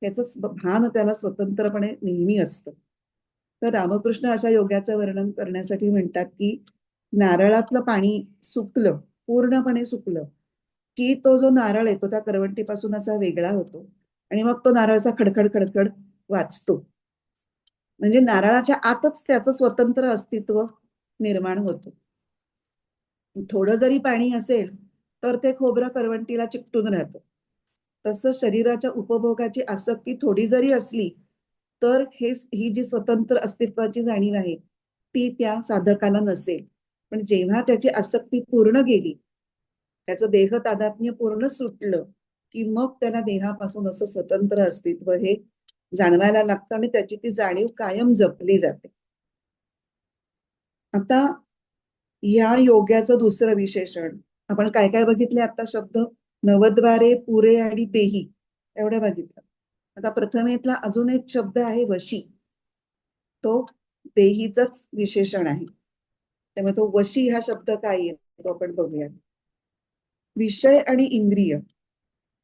त्याच भान त्याला स्वतंत्रपणे नेहमी असतं. तर रामकृष्ण अशा योगाचं वर्णन करण्यासाठी म्हणतात की नारळातलं पाणी सुकलं, पूर्णपणे सुकलं, की तो जो नारळ आहे तो त्या करवंटीपासून असा वेगळा होतो आणि मग तो नारळ असा खडखड खडखड वाचतो. म्हणजे नारळाच्या आतच त्याचं स्वतंत्र अस्तित्व निर्माण होतं. थोडं जरी पाणी असेल तर ते खोबरं करवंटीला चिकटून राहतं. तसं शरीराच्या उपभोगाची आसक्ती थोडी जरी असली तर ही जी स्वतंत्र अस्तित्वाची जाणीव आहे ती त्या साधकाला नसेल. पण जेव्हा त्याची आसक्ती पूर्ण गेली, त्याचं देह तादात्म्य पूर्ण सुटलं, की मग त्याला देहापासून असं स्वतंत्र अस्तित्व हे जाणवायला लागतं आणि त्याची ती जाणीव कायम जपली जाते. आता या योगाचं दुसरं विशेषण आपण काय काय बघितले आता शब्द? नवद्वारे, पुरे आणि देही एवढं बघितलं. आता प्रथमेतला अजून एक शब्द आहे वशी, तो देहीच विशेषण आहे. त्यामुळे तो वशी हा शब्द काय आहे तो आपण बघूयात. विषय आणि इंद्रिय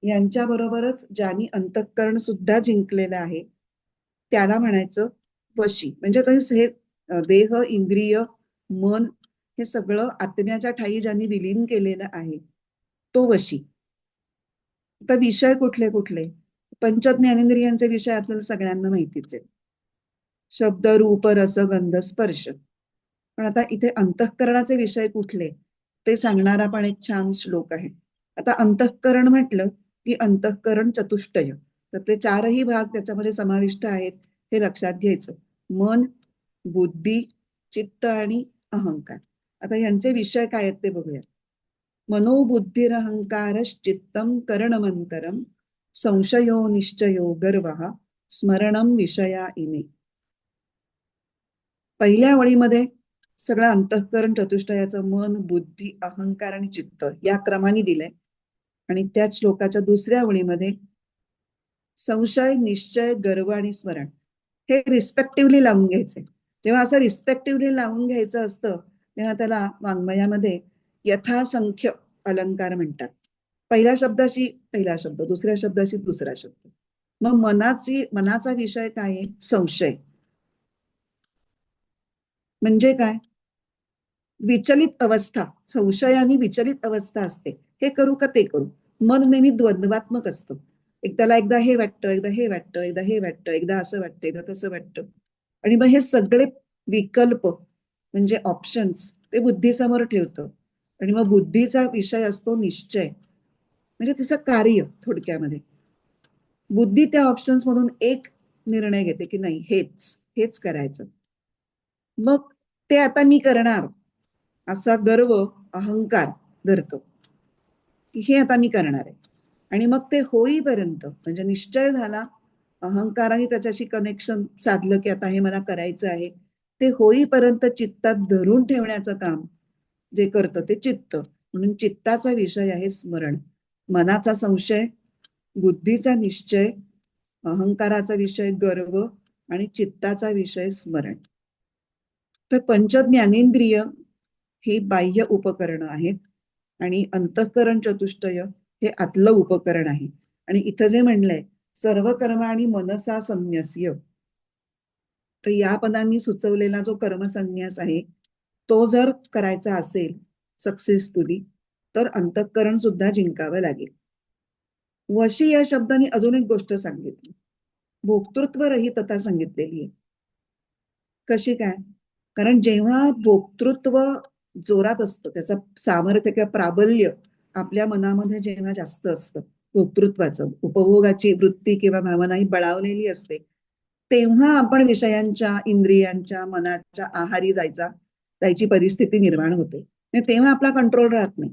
यांच्या बरोबरच ज्यांनी अंतःकरण सुद्धा जिंकलेलं आहे त्याला म्हणायचं वशी. म्हणजे हे देह, इंद्रिय, मन हे सगळं आत्म्याच्या ठायी ज्यांनी विलीन केलेलं आहे तो वशी. आता विषय कुठले कुठले? पंच ज्ञानेंद्रियांचे विषय आपल्याला सगळ्यांना माहितीच आहे. शब्द, रूप, रस, गंध, स्पर्श. पण आता इथे अंतःकरणाचे विषय कुठले ते सांगणारा पण एक छान श्लोक आहे. आता अंतःकरण म्हटलं की अंतःकरण चतुष्टय, तर ते चारही भाग त्याच्यामध्ये समाविष्ट आहेत हे लक्षात घ्यायचं. मन, बुद्धी, चित्त आणि अहंकार. आता यांचे विषय काय आहेत ते बघूया. मनोबुद्धिरहंकारश्चित्तम करणमंतरम संशयो निश्चयो गर्वः स्मरणम विषया इमे. पहिल्या वळीमध्ये सगळं अंतःकरण चतुष्टयाचं मन, बुद्धी, अहंकार आणि चित्त या क्रमाने दिलंय. आणि त्याच श्लोकाच्या दुसऱ्या वळीमध्ये संशय, निश्चय, गर्व आणि स्मरण हे रिस्पेक्टिव्हली लावून घ्यायचे. जेव्हा असं रिस्पेक्टिव्हली लावून घ्यायचं असतं तेव्हा त्याला वाङ्मयामध्ये यथासंख्य अलंकार म्हणतात. पहिला शब्द, दुसऱ्या शब्दाशी दुसरा शब्द. मग मनाचा विषय काय आहे? संशय. म्हणजे काय? विचलित अवस्था, संशयाने विचलित अवस्था असते. हे करू का ते करू? मन नेहमी द्वंद्वात्मक असतं. एकदा हे वाटतं, एकदा हे वाटतं, एकदा हे वाटतं, एकदा असं वाटतं, एकदा तसं वाटतं. आणि मग हे सगळे विकल्प म्हणजे ऑप्शन्स ते बुद्धीसमोर ठेवतं. आणि मग बुद्धीचा विषय असतो निश्चय, म्हणजे तिचं कार्य. थोडक्यामध्ये बुद्धी त्या ऑप्शन्स मधून एक निर्णय घेते की नाही हेच हेच करायचं. मग ते आता मी करणार असा गर्व, अहंकार धरतो की हे आता मी करणार आहे. आणि मग ते होईपर्यंत म्हणजे निश्चय झाला, अहंकाराने त्याच्याशी कनेक्शन साधलं की आता हे मला करायचं आहे, ते होईपर्यंत चित्तात धरून ठेवण्याचं काम जे करतं ते चित्त. म्हणून चित्ताचा विषय आहे स्मरण. मनाचा संशय, बुद्धीचा निश्चय, अहंकाराचा विषय गर्व आणि चित्ताचा विषय स्मरण. तर पंच ज्ञानेंद्रिय हे बाह्य उपकरण आहेत आणि अंतःकरण चतुष्टय हे आतलं उपकरण आहे. आणि इथं जे म्हणलंय सर्व कर्म आणि मनसा संन्यास्य, तर या पदांनी सुचवलेला जो कर्मसन्यास आहे तो जर करायचा असेल सक्सेसफुली तर अंतःकरण सुद्धा जिंकावं लागेल. वशी या शब्दाने अजून एक गोष्ट सांगितली, भोक्तृत्व रहितता सांगितलेली आहे. कशी काय? कारण जेव्हा भोक्तृत्व जोरात असतं, त्याचं सामर्थ्य किंवा प्राबल्य आपल्या मनामध्ये जेव्हा जास्त असतं, भोक्तृत्वाचं उपभोगाची वृत्ती किंवा भावना ही बळावलेली असते, तेव्हा आपण विषयांच्या, इंद्रियांच्या, मनाच्या आहारी जायची परिस्थिती निर्माण होते. म्हणजे तेव्हा आपला कंट्रोल राहत नाही.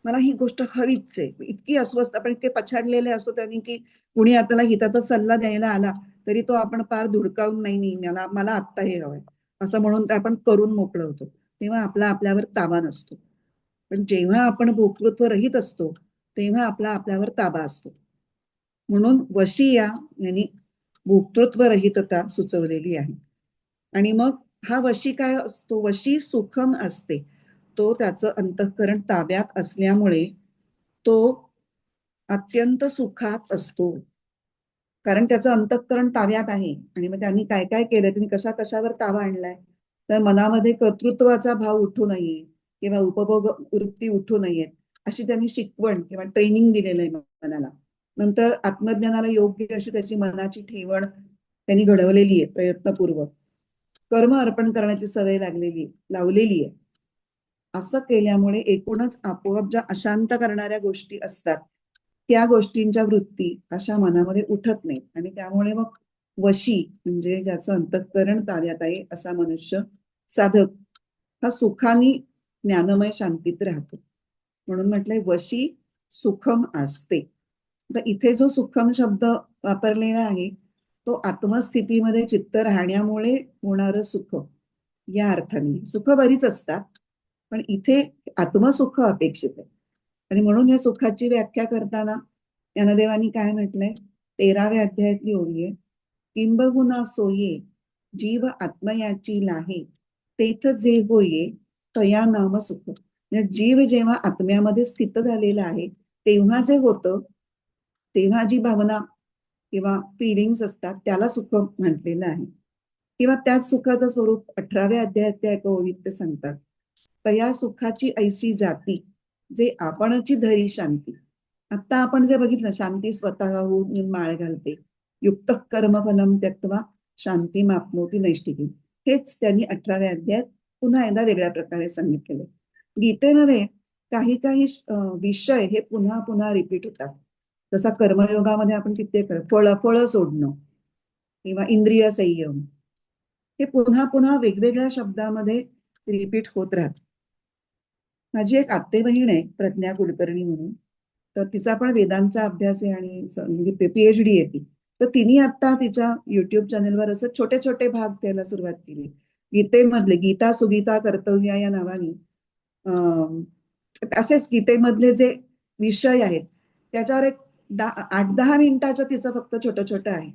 मला ही गोष्ट हवीच आहे. इतकी अस्वस्थ आपण इतके पछाडलेले असतो त्यांनी, की कुणी आपल्याला हिताचा सल्ला द्यायला आला तरी तो आपण पार धुडकावून, नाही नाही, मला मला आत्ता हे हवंय असं म्हणून ते आपण करून मोकळं होतो. तेव्हा आपला आपल्यावर ताबा नसतो. पण जेव्हा आपण भोक्तृत्व रहित असतो तेव्हा आपल्यावर ताबा असतो. म्हणून वशी यांनी भोक्तृत्व रहितता सुचवलेली आहे. आणि मग हा वशी काय असतो? वशी सुखम असते. तो त्याचं अंतःकरण ताब्यात असल्यामुळे तो अत्यंत सुखात असतो. कारण त्याचं अंतःकरण ताब्यात आहे. आणि मग त्यांनी काय काय केलं, त्यांनी कशा कशावर ताबा आणलाय, तर मनामध्ये कर्तृत्वाचा भाव उठू नये किंवा उपभोग वृत्ती उठू नयेत अशी त्यांनी शिकवण किंवा ट्रेनिंग दिलेलं आहे मनाला. नंतर आत्मज्ञानाला योग्य अशी त्याची मनाची ठेवण त्यांनी घडवलेली आहे प्रयत्नपूर्वक. कर्म अर्पण करण्याची सवय लावलेली आहे. असं केल्यामुळे एकूणच आपोआप ज्या अशांत करणाऱ्या गोष्टी असतात त्या गोष्टींच्या वृत्ती अशा मनामध्ये उठत नाहीत. आणि त्यामुळे मग वशी म्हणजे ज्याचं अंतःकरण ताब्यात आहे असा मनुष्य साधक हा सुखाने ज्ञानमय शांतीत राहतो. म्हणून म्हटलंय वशी सुखम असते. तर इथे जो सुखम शब्द वापरलेला आहे तो आत्मस्थितीमध्ये चित्त राहण्यामुळे होणारं सुख या अर्थाने. सुख बरीच असतात पण इथे आत्मसुख अपेक्षित आहे. आणि म्हणून या सुखाची व्याख्या करताना ज्ञानदेवांनी काय म्हटलंय, 13व्या अध्यायातली ओवी आहे, किंबहुना सोये जीव आत्मयाची लाहे तेथ जे होये तया नाम सुख. म्हणजे जीव जेव्हा आत्म्यामध्ये स्थित झालेला आहे तेव्हा जे होतं, तेव्हा जी भावना किंवा फिलिंग्स असतात त्याला सुख म्हटलेलं आहे. किंवा त्याच सुखाचं स्वरूप 18व्या अध्यायात त्या एका ओवीत ते सांगतात, तया सुखाची ऐसी जाती जे आपणची धरी शांती. आता आपण जे बघितलं, शांती स्वतःहून माळ घालते, युक्त कर्मफलम त्यक्त्वा शांती मापनोती नैष्टिकी. हेच त्यांनी 18व्या अध्यायात पुन्हा एकदा वेगळ्या प्रकारे सांगितलेले. गीतेमध्ये काही काही विषय हे पुन्हा पुन्हा रिपीट होतात. जसा कर्मयोगामध्ये आपण कित्येक फळ सोडणं किंवा इंद्रिय संयम हे पुन्हा पुन्हा वेगवेगळ्या शब्दामध्ये रिपीट होत राहत. माझी एक आत्ते बहीण आहे प्रज्ञा कुलकर्णी म्हणून, तर तिचा पण वेदांचा अभ्यास आहे आणि PhD आहे ती. तर तिने आता तिच्या युट्यूब चॅनेलवर असं छोटे छोटे भाग द्यायला सुरुवात केली. गीतेमधले गीता सुगीता कर्तव्या या नावाने असेच गीतेमधले जे विषय आहेत त्याच्यावर एक 8-10 मिनिटाचं तिचं फक्त छोटं छोटं आहे.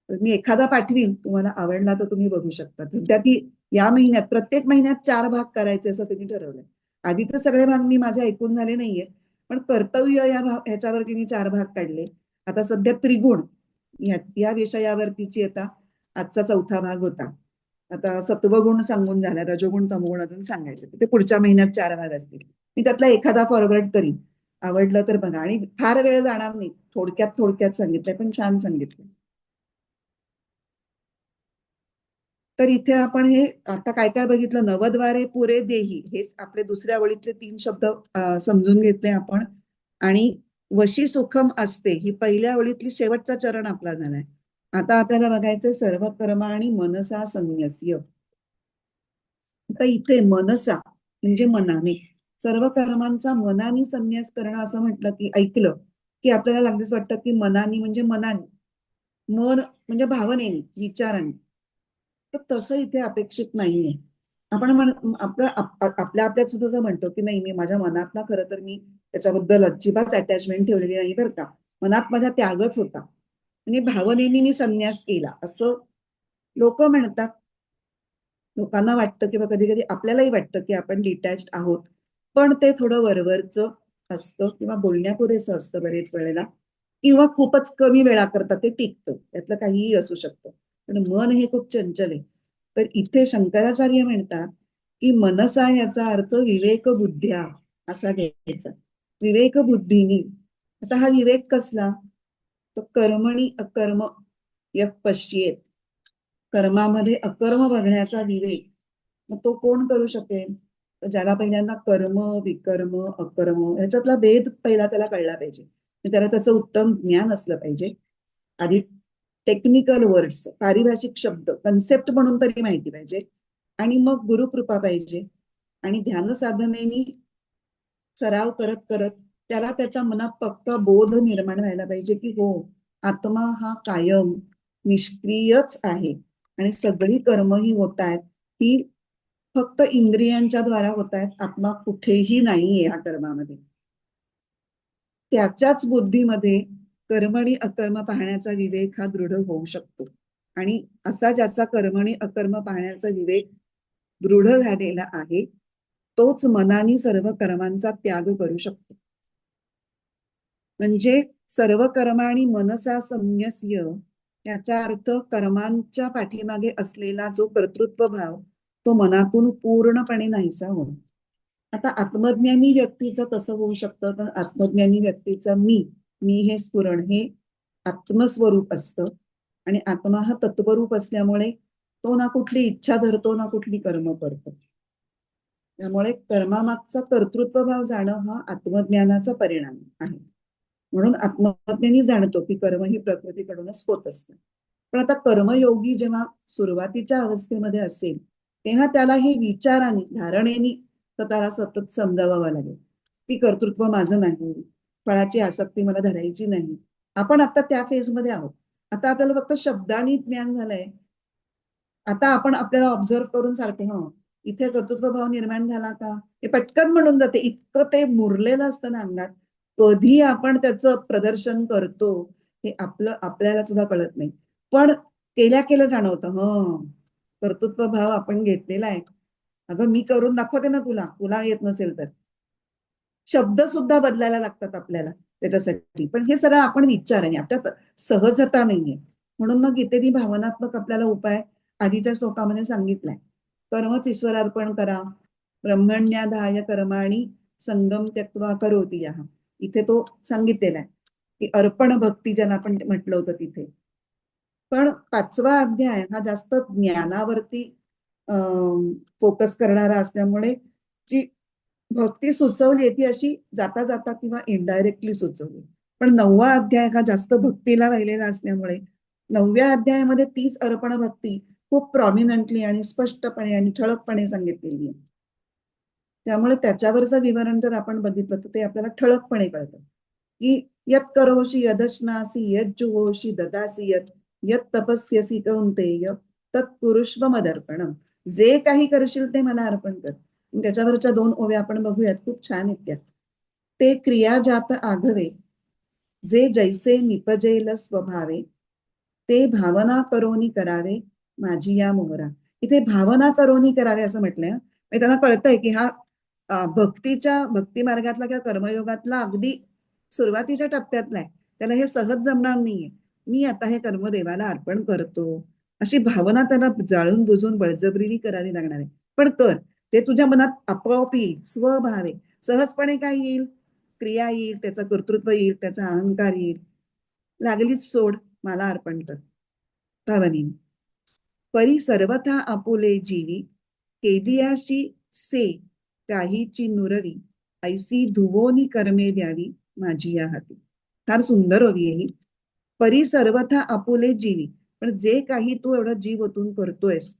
तर मी एखादा पाठवीन, तुम्हाला आवडला तर तुम्ही बघू शकता. सध्या ती या महिन्यात प्रत्येक महिन्यात 4 भाग करायचे असं तिने ठरवलंय. आधीचे सगळे भाग मी माझे ऐकून झाले नाहीये, पण कर्तव्य ह्याच्यावर तिने 4 भाग काढले. आता सध्या त्रिगुण या विषयावर तिची आता आजचा 4था भाग होता. आता सत्वगुण सांगून झाला, रजोगुण तमोगुण अजून सांगायचे, ते पुढच्या महिन्यात 4 भाग असतील. मी त्यातला एखादा फॉरवर्ड करीन, आवडलं तर बघा. आणि फार वेळ जाणार नाही, थोडक्यात थोडक्यात सांगितलंय पण छान सांगितलं. तर इथे आपण हे आता काय काय बघितलं, नवद्वारे पुरे देही हेच आपले दुसऱ्या ओळीतले 3 शब्द समजून घेतले आपण. आणि वशी सुखम असते ही पहिल्या ओळीतली शेवटचा चरण आपला झालाय. आता आपल्याला बघायचंय सर्व कर्माणि मनसा संन्यस्य. आता इथे मनसा म्हणजे मनाने, सर्व कर्मांचा मनाने संन्यास करणं असं म्हटलं की, ऐकलं की आपल्याला लागलीच वाटतं की मनाने म्हणजे मनाने, मन म्हणजे भावनेने, विचाराने. तर तसं इथे अपेक्षित नाहीये. आपण आपल्या आपल्यात सुद्धा असं म्हणतो की नाही, मी माझ्या मनात ना खरं तर मी त्याच्याबद्दल अजिबात अटॅचमेंट ठेवलेली नाही बरं का, मनात माझ्या त्यागच होता, म्हणजे भावनेने मी संन्यास केला असं लोक म्हणतात. लोकांना वाटतं किंवा कधी कधी आपल्यालाही वाटतं की आपण डिटॅच आहोत, पण ते थोडं वरवरचं असतं किंवा बोलण्यापुरेसं असतं बरेच वेळेला, किंवा खूपच कमी वेळा करता ते टिकतं, त्यातलं काहीही असू शकतं. पण मन हे खूप चंचल आहे. तर इथे शंकराचार्य म्हणतात की मनसा याचा अर्थ विवेक बुद्ध्या असा घ्यायचा, विवेक बुद्धीनी. आता हा विवेक कसला, तर कर्मणी अकर्म यः पश्येत, कर्मामध्ये अकर्म बघण्याचा विवेक मग तो कोण करू शकेल? तर ज्याला पहिल्यांदा कर्म, विकर्म, अकर्म ह्याच्यातला भेद पहिला त्याला कळला पाहिजे. म्हणजे त्याला त्याचं उत्तम ज्ञान असलं पाहिजे. आधी टेक्निकल वर्ड्स, पारिभाषिक शब्द, कन्सेप्ट म्हणून तरी माहिती पाहिजे. आणि मग गुरुकृपा पाहिजे. आणि ध्यान साधनेनी सराव करत करत त्याला त्याच्या मनात पक्का बोध निर्माण व्हायला पाहिजे की हो, आत्मा हा कायम निष्क्रियच आहे आणि सगळी कर्म ही होत आहेत ही फक्त इंद्रियांच्या द्वारा होत आहेत. आत्मा कुठेही नाहीये या कर्मामध्ये. त्याच्याच बुद्धीमध्ये कर्म आणि अकर्म पाहण्याचा विवेक हा दृढ होऊ शकतो. आणि असा ज्याचा कर्म आणि अकर्म पाहण्याचा विवेक दृढ झालेला आहे तोच मनाने सर्व कर्मांचा त्याग करू शकतो. म्हणजे सर्व कर्माणि मनसा संन्यस्य याचा अर्थ कर्मांच्या पाठीमागे असलेला जो कर्तृत्व भाव तो मनातून पूर्णपणे नाहीसा होणं. आता आत्मज्ञानी व्यक्तीचं तसं होऊ शकतं, पण आत्मज्ञानी व्यक्तीचं मी हे स्फुरण हे आत्मस्वरूप असतं. आणि आत्मा हा तत्वरूप असल्यामुळे तो ना कुठली इच्छा धरतो ना कुठली कर्म करतो. त्यामुळे कर्मामागचा कर्तृत्व भाव जाणं हा आत्मज्ञानाचा परिणाम आहे. म्हणून आत्मज्ञानी जाणतो की कर्म ही प्रकृतीकडूनच होत असतं. पण आता कर्मयोगी जेव्हा सुरुवातीच्या अवस्थेमध्ये असेल तेव्हा त्याला हे विचाराने धारणेनी स्वतःला सतत समजावावं लागेल की कर्तृत्व माझं नाही, फळाची आसक्ती मला धरायची नाही. आपण आता त्या फेजमध्ये आहोत. आता आपल्याला फक्त शब्दानी ज्ञान झालंय. आता आपण आपल्याला ऑब्झर्व करून सारखे इथे कर्तृत्व भाव निर्माण झाला का हे पटकन म्हणून जाते. इतकं ते मुरलेलं असतं ना अंगात, कधी आपण त्याचं प्रदर्शन करतो हे आपल्याला सुद्धा कळत नाही. पण केल्या केलं जाणवतं कर्तृत्व भाव आपण घेतलेला आहे. अगं मी करून दाखवते ना तुला, तुला येत नसेल तर. शब्द सुद्धा बदलायला लागतात आपल्याला त्याच्यासाठी. पण हे सगळं आपण विचाराने आपल्यात सहजता नाहीये. म्हणून मग इथे भावनात्मक आपल्याला उपाय आधीच्या श्लोकामध्ये सांगितलाय. कर्मच ईश्वरार्पण करा, ब्रह्मण्याधाय कर्माणि संगम त्यक्त्वा करोति यः. इथे तो सांगितलेला आहे की अर्पण भक्ती ज्याला आपण म्हटलं होतं तिथे. पण 5वा अध्याय हा जास्त ज्ञानावरती फोकस करणारा असल्यामुळे जी भक्ती सुचवली ती अशी जाता जाता किंवा इनडायरेक्टली सुचवली. पण 9वा अध्याय हा जास्त भक्तीला वाहिलेला असल्यामुळे 9व्या अध्यायामध्ये 30 अर्पण भक्ती खूप प्रॉमिनंटली आणि स्पष्टपणे आणि ठळकपणे सांगितलेली आहे. त्यामुळे त्याच्यावरचं विवरण जर आपण बघितलं तर ते आपल्याला ठळकपणे कळतं की यत करोषि यदश्नासी यत जुहोषि ददासी यत तपस्यसी कौंतेय तत्कुरुष्व मदर्पणम. जे काही करशील ते मला अर्पण कर. त्याच्यावरच्या 2 ओव्या आपण बघूयात, खूप छान आहेत त्या. ते क्रिया जात आघवे जे जैसे निपजेल स्वभावे ते भावना करोनी करावे माझी या मोहरा. इथे भावना करोनी करावे असं म्हटलंय. म्हणजे त्यांना कळतंय की हा भक्ती मार्गातला किंवा कर्मयोगातला अगदी सुरुवातीच्या टप्प्यातला आहे. त्याला हे सहज जमणार नाहीये. मी आता हे कर्म देवाला अर्पण करतो अशी भावना त्याला जाळून बुजून बळजबरीने करावी लागणार आहे. पण कर, ते तुझ्या मनात आपोआप येईल, स्वभावे सहजपणे काय येईल, क्रिया येईल, त्याचं कर्तृत्व येईल, त्याचा अहंकार येईल. लागलीच सोड, मला अर्पण कर भावनेने. परी सर्वथा आपुले जीवी केदियाशी से काहीची नुरवी ऐसी धुवोनी कर्मे द्यावी माझी या हाती. फार सुंदर हवी आहे ही. परी सर्वथा आपुले जीवी, पण जे काही तू एवढा जीव ओतून करतोयस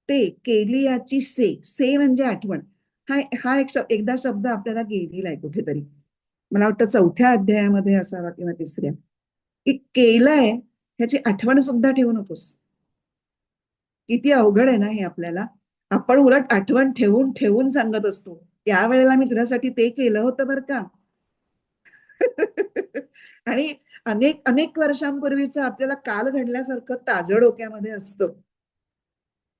ते केलियाची से म्हणजे आठवण. हा एकदा शब्द आपल्याला गेलेला आहे कुठेतरी, मला वाटतं 4थ्या अध्यायामध्ये असावा किंवा 3ऱ्या, की केलंय ह्याची आठवण सुद्धा ठेवू नकोस. किती अवघड आहे ना हे आपल्याला. आपण उलट आठवण ठेवून ठेवून सांगत असतो, त्यावेळेला मी तुझ्यासाठी ते केलं होतं बरं का. आणि अनेक अनेक वर्षांपूर्वीच आपल्याला काल घडल्यासारखं ताजं डोक्यामध्ये असतं.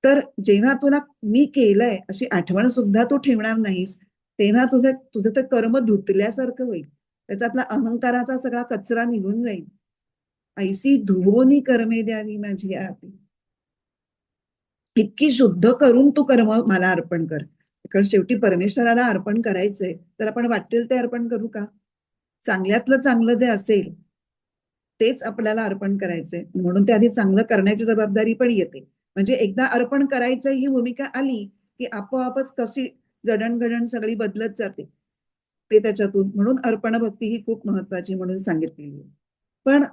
तर जेव्हा तुला मी केलंय अशी आठवण सुद्धा तू ठेवणार नाहीस तेव्हा तुझं ते कर्म धुतल्यासारखं होईल. त्याच्यातला अहंकाराचा सगळा कचरा निघून जाईल. ऐसी धुवोनी कर्मे द्यावी माझी हाती. इतकी शुद्ध करून तू कर्म मला अर्पण कर. कारण शेवटी परमेश्वराला अर्पण करायचंय तर आपण वाटेल ते अर्पण करू का? चांगल्यातलं चांगलं जे असेल तेच आपल्याला अर्पण करायचंय. म्हणून ते आधी चांगलं करण्याची जबाबदारी पण येते. म्हणजे एकदा अर्पण करायचं ही भूमिका आली की आपोआपच कशी जडणघडण सगळी बदलत जाते ते त्याच्यातून. म्हणून अर्पण भक्ती ही खूप महत्वाची म्हणून सांगितलेली आहे. पण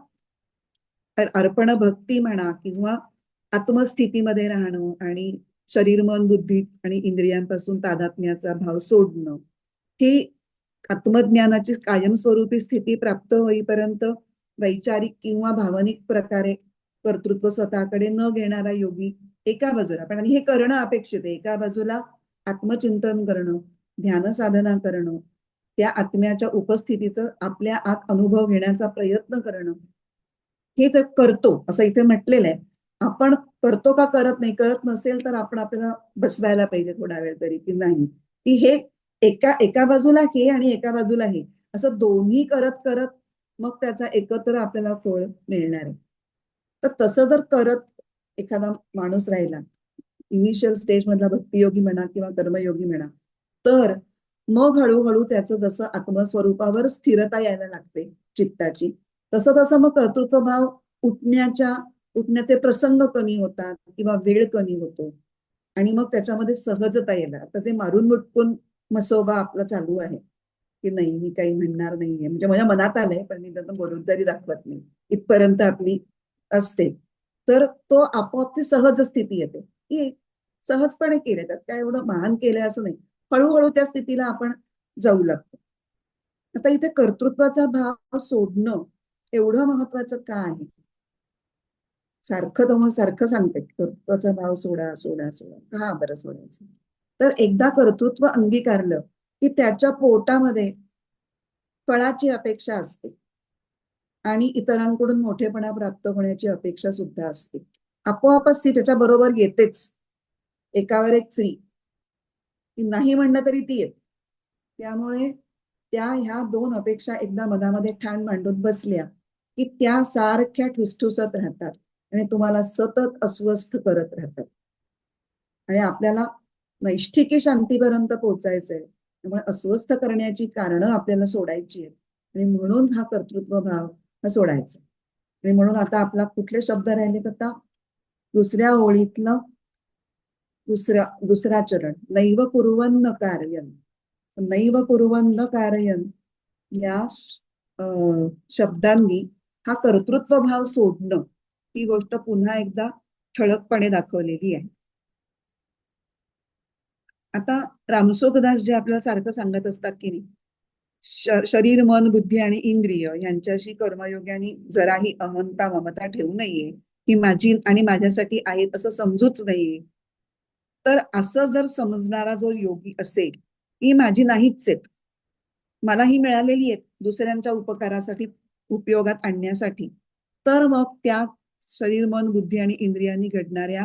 अर्पण भक्ती म्हणा किंवा आत्मस्थितीमध्ये राहणं आणि शरीर मन बुद्धी आणि इंद्रियांपासून तादात्म्याचा भाव सोडणं, ही आत्मज्ञानाची कायमस्वरूपी स्थिती प्राप्त होईपर्यंत वैचारिक किंवा भावनिक प्रकारे कर्तृत्व स्वतःकडे न घेणारा योगी एका बाजूला, पण हे करणं अपेक्षित आहे, एका बाजूला आत्मचिंतन करणं, ध्यान साधना करणं, त्या आत्म्याच्या उपस्थितीचा आपल्या आत अनुभव घेण्याचा प्रयत्न करणं, हे तर करतो असं इथे म्हटलेलं आहे. आपण करतो का करत नाही, करत नसेल तर आपण आपल्याला बसवायला पाहिजे थोडा वेळ तरी, की नाही की हे एका एका बाजूला हे आणि एका बाजूला हे, असं दोन्ही करत करत मग त्याचा एकत्र आपल्याला फळ मिळणार आहे. तर तसं जर करत एखादा माणूस राहिला, इनिशियल स्टेज मधला भक्तियोगी म्हणा किंवा कर्मयोगी म्हणा, तर मग हळूहळू त्याचं जसं आत्मस्वरूपावर स्थिरता यायला लागते चित्ताची, तसं तसं मग कर्तृत्व भाव उठण्याचे प्रसंग कमी होतात किंवा वेळ कमी होतो आणि मग त्याच्यामध्ये सहजता येणार. आता जे मारून मुटकून मसोबा आपला चालू आहे की नाही मी काही म्हणणार नाहीये, म्हणजे माझ्या मनात आलंय पण मी त्यातून बोलून तरी दाखवत नाही, इथपर्यंत आपली असते, तर तो आपोआप ती सहज स्थिती येते की सहजपणे केले, त्यात काय एवढं महान केलंय असं नाही, हळूहळू त्या स्थितीला आपण जाऊ लागतो. आता इथे कर्तृत्वाचा भाव सोडणं एवढं महत्वाचं का आहे? सारखं सांगते कर्तृत्वाचा भाव सोडा सोडा सोडा, का बरं सोडायचं? तर एकदा कर्तृत्व अंगीकारलं की त्याच्या पोटामध्ये फळाची अपेक्षा असते आणि इतरांकडून मोठेपणा प्राप्त होण्याची अपेक्षा सुद्धा असते. आपोआपच ती त्याच्या बरोबर येतेच, एकावर एक फ्री, ती नाही म्हणणं तरी ती येते. त्यामुळे ह्या दोन अपेक्षा एकदा मनामध्ये ठाण मांडून बसल्या की त्या सारख्या ठुसठुसत राहतात आणि तुम्हाला सतत अस्वस्थ करत राहतात आणि आपल्याला नैष्ठिकी शांतीपर्यंत पोहोचायचंय. त्यामुळे अस्वस्थ करण्याची कारणं आपल्याला सोडायची आहेत आणि म्हणून हा कर्तृत्व भाव हा सोडायचा. आणि म्हणून आता आपला कुठले शब्द राहिले, आता दुसऱ्या ओळीतलं दुसरा चरण, नैव कुर्वन्न कारयन. नैव कुर्वन्न कारयन या शब्दांनी हा कर्तृत्व भाव सोडणं ही गोष्ट पुन्हा एकदा ठळकपणे दाखवलेली आहे. आता रामसोगदास जे आपल्याला सारखं सांगत असतात की नाही, शरीर मन बुद्धी आणि इंद्रिय यांच्याशी कर्मयोग्याने जराही अहंता ममता ठेवू नये, ही माझी आणि माझ्यासाठी आहेत असं समजूच नये. तर असं जर समजणारा जो योगी असेल, ही माझी नाहीच आहेत, मला ही मिळालेली आहेत दुसऱ्यांच्या उपकारासाठी उपयोगात आणण्यासाठी, तर मग त्या शरीर मन बुद्धी आणि इंद्रियांनी घडणाऱ्या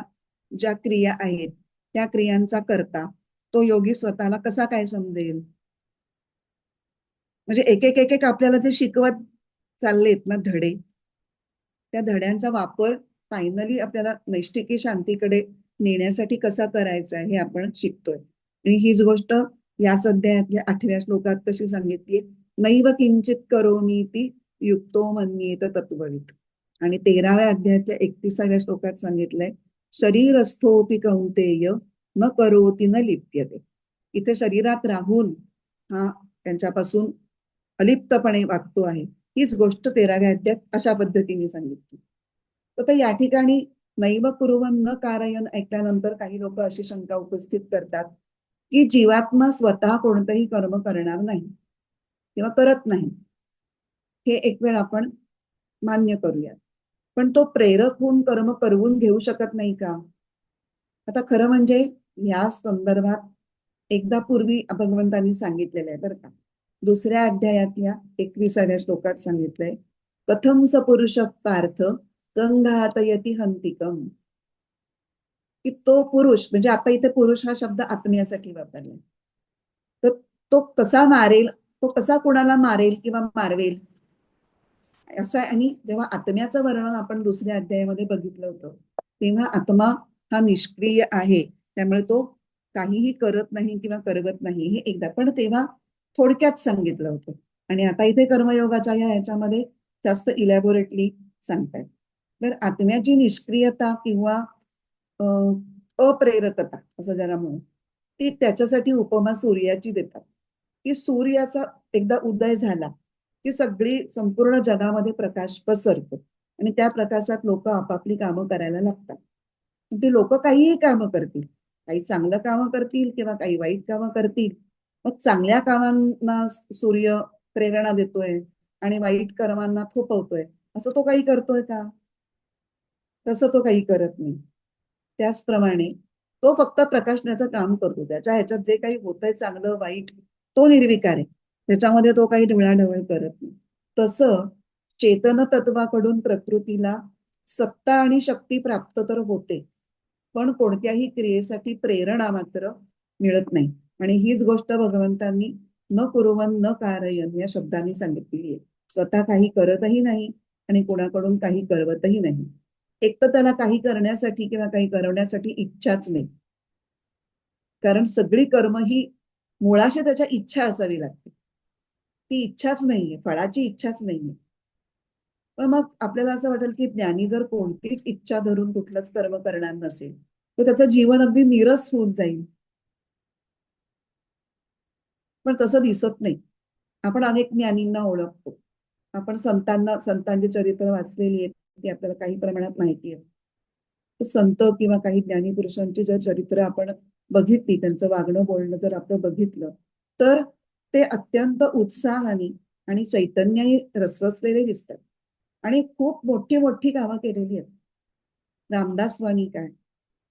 ज्या क्रिया आहेत त्या क्रियांचा करता तो योगी स्वतःला कसा काय समजेल? म्हणजे एक एक आपल्याला जे शिकवत चाललेत ना धडे, त्या धड्यांचा वापर फायनली आपल्याला नैष्ठिकी शांतीकडे नेण्यासाठी कसा करायचा हे आपण शिकतोय. आणि हीच गोष्ट या अध्यायातल्या 8व्या श्लोकात कशी सांगितली, नैव किंचित करोमी ती युक्तो मन्येत तत्ववित. आणि 13व्या अध्यायातल्या 31व्या श्लोकात सांगितलंय, शरीरस्थोपि कौंतेय न करोति न लिप्यते. इथे शरीरात राहून हा त्यांच्यापासून अलिप्तपणे वागतो आहे, हीच गोष्ट 13व्या अध्यायात अशा पद्धतीने सांगितली. तर या ठिकाणी नैव कुर्वन् न कारयन् ऐकल्यानंतर काही लोक अशी शंका उपस्थित करतात की जीवात्मा स्वतः कोणतंही कर्म करणार नाही किंवा करत नाही, हे एक वेळ आपण मान्य करूया, पण तो प्रेरक होऊन कर्म करवून घेऊ शकत नाही का? आता खरं म्हणजे या संदर्भात एकदा पूर्वी भगवंतांनी सांगितलेलं आहे बरं का. दुसऱ्या अध्यायातल्या 21व्या श्लोकात सांगितलंय, कथम स पुरुष पार्थ गंगातयती हंतिकम. की तो पुरुष, म्हणजे आता इथे पुरुष हा शब्द आत्म्यासाठी वापरलाय, तर तो कसा मारेल, तो कसा कोणाला मारेल किंवा मारवेल असं आहे. आणि जेव्हा आत्म्याचं वर्णन आपण दुसऱ्या अध्यायामध्ये बघितलं होतं तेव्हा आत्मा हा निष्क्रिय आहे, त्यामुळे तो काहीही करत नाही किंवा करवत नाही हे एकदा, पण तेव्हा थोडक्यात सांगितलं होतं. आणि आता इथे कर्मयोगाच्या ह्याच्यामध्ये जास्त इलॅबोरेटली सांगतायत. तर आत्म्याची निष्क्रियता किंवा अप्रेरकता असं ज्याला म्हणू, ती त्याच्यासाठी उपमा सूर्याची देतात, की सूर्याचा एकदा उदय झाला की सगळी संपूर्ण जगामध्ये प्रकाश पसरतो आणि त्या प्रकाशात लोक आपापली कामं करायला लागतात. पण ती लोक काहीही कामं करतील, काही चांगलं कामं करतील किंवा काही वाईट कामं करतील. मग चांगल्या कामांना सूर्य प्रेरणा देतोय आणि वाईट कर्मांना थोपवतोय, असं तो काही करतोय का? तसं तो काही करत नाही. त्याचप्रमाणे तो फक्त प्रकाशण्याचं काम करतो. त्याच्या ह्याच्यात जे काही होतंय चांगलं वाईट तो निर्विकार आहे, त्याच्यामध्ये तो काही ढवळाढवळ करत नाही. तसं चेतन तत्वाकडून प्रकृतीला सत्ता आणि शक्ती प्राप्त तर होते, पण कोणत्याही क्रियेसाठी प्रेरणा मात्र मिळत नाही. आणि हीच गोष्ट भगवंतांनी न कुर्वन् न कारयन् या शब्दांनी सांगितलेली आहे. स्वतः काही करतही नाही आणि कोणाकडून काही करवतही नाही. एक तर त्याला काही करण्यासाठी किंवा काही करवण्यासाठी इच्छाच नाही, कारण सगळी कर्म ही मुळाशी त्याच्या इच्छा असावी लागते. ती इच्छाच नाहीये, फळाची इच्छाच नाहीये. पण मग आपल्याला असं वाटेल की ज्ञानी जर कोणतीच इच्छा धरून कुठलंच कर्म करणार नसेल तर त्याचं जीवन अगदी नीरस होऊन जाईल. पण तसं दिसत नाही. आपण अनेक ज्ञानींना ओळखतो, आपण संतांची चरित्र वाचलेली आहेत, ती आपल्याला काही प्रमाणात माहिती आहे. संत किंवा काही ज्ञानी पुरुषांची जर चरित्र आपण बघितली, त्यांचं वागणं बोलणं जर आपण बघितलं, तर ते अत्यंत उत्साहाने आणि चैतन्याने रसरसलेले दिसतात आणि खूप मोठी मोठी कामं केलेली आहेत. रामदास स्वामी काय,